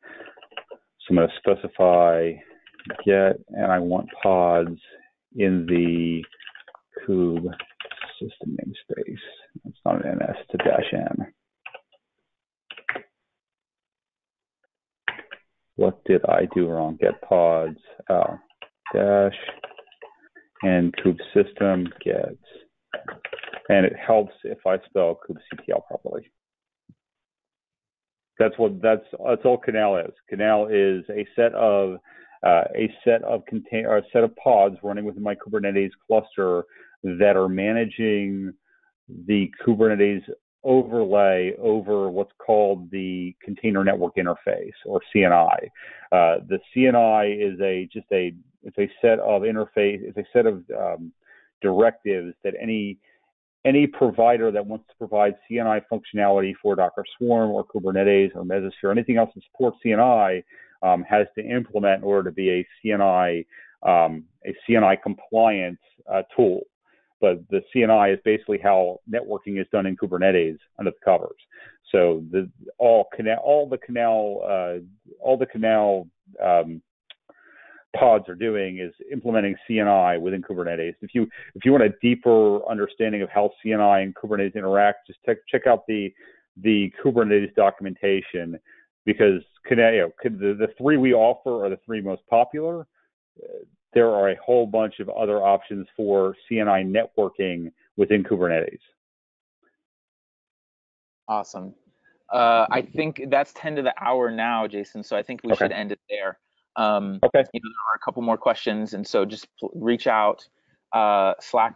S2: going to specify get, and I want pods in the kube system namespace. It's not an NS, it's a -n. What did I do wrong? Get pods, dash, and kube system get. And it helps if I spell kubectl properly. That's all canal is. Canal is a set of pods running within my Kubernetes cluster that are managing the Kubernetes overlay over what's called the Container Network Interface, or CNI. The CNI is it's a set of interface, it's a set of directives that any provider that wants to provide CNI functionality for Docker Swarm or Kubernetes or Mesosphere, anything else that supports CNI, has to implement in order to be a CNI compliant tool. But the CNI is basically how networking is done in Kubernetes under the covers. So all the canal pods are doing is implementing CNI within Kubernetes. If you want a deeper understanding of how CNI and Kubernetes interact, just check out the Kubernetes documentation, because the three we offer are the three most popular. There are a whole bunch of other options for CNI networking within Kubernetes.
S1: Awesome. I think that's 10 to the hour now, Jason. So I think we should end it there.
S2: Okay.
S1: There are a couple more questions, and so just reach out. Slack,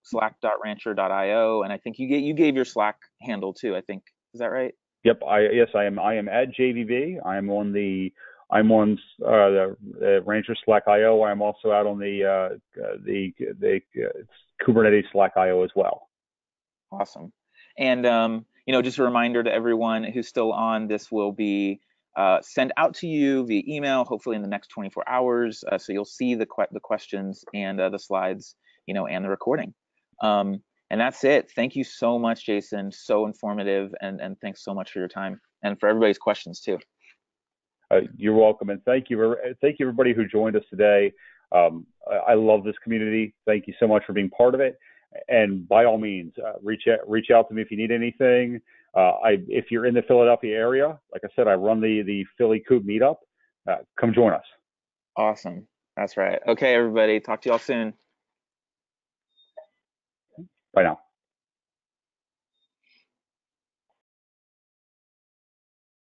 S1: slack.rancher.io, and I think you gave your Slack handle too. I think, is that right?
S2: Yep. Yes, I am. I am at JVB. I'm on the Rancher Slack IO. I'm also out on the Kubernetes Slack IO as well. Awesome.
S1: And just a reminder to everyone who's still on, this will be sent out to you via email, hopefully in the next 24 hours. So you'll see the questions and the slides, and the recording. And that's it. Thank you so much, Jason. So informative, and thanks so much for your time and for everybody's questions too.
S2: You're welcome, and thank you everybody who joined us today. I love this community. Thank you so much for being part of it. And by all means, reach out to me if you need anything. If you're in the Philadelphia area, like I said, I run the Philly Kube meetup. Come join us.
S1: Awesome. That's right. Okay, everybody. Talk to y'all soon.
S2: Bye now.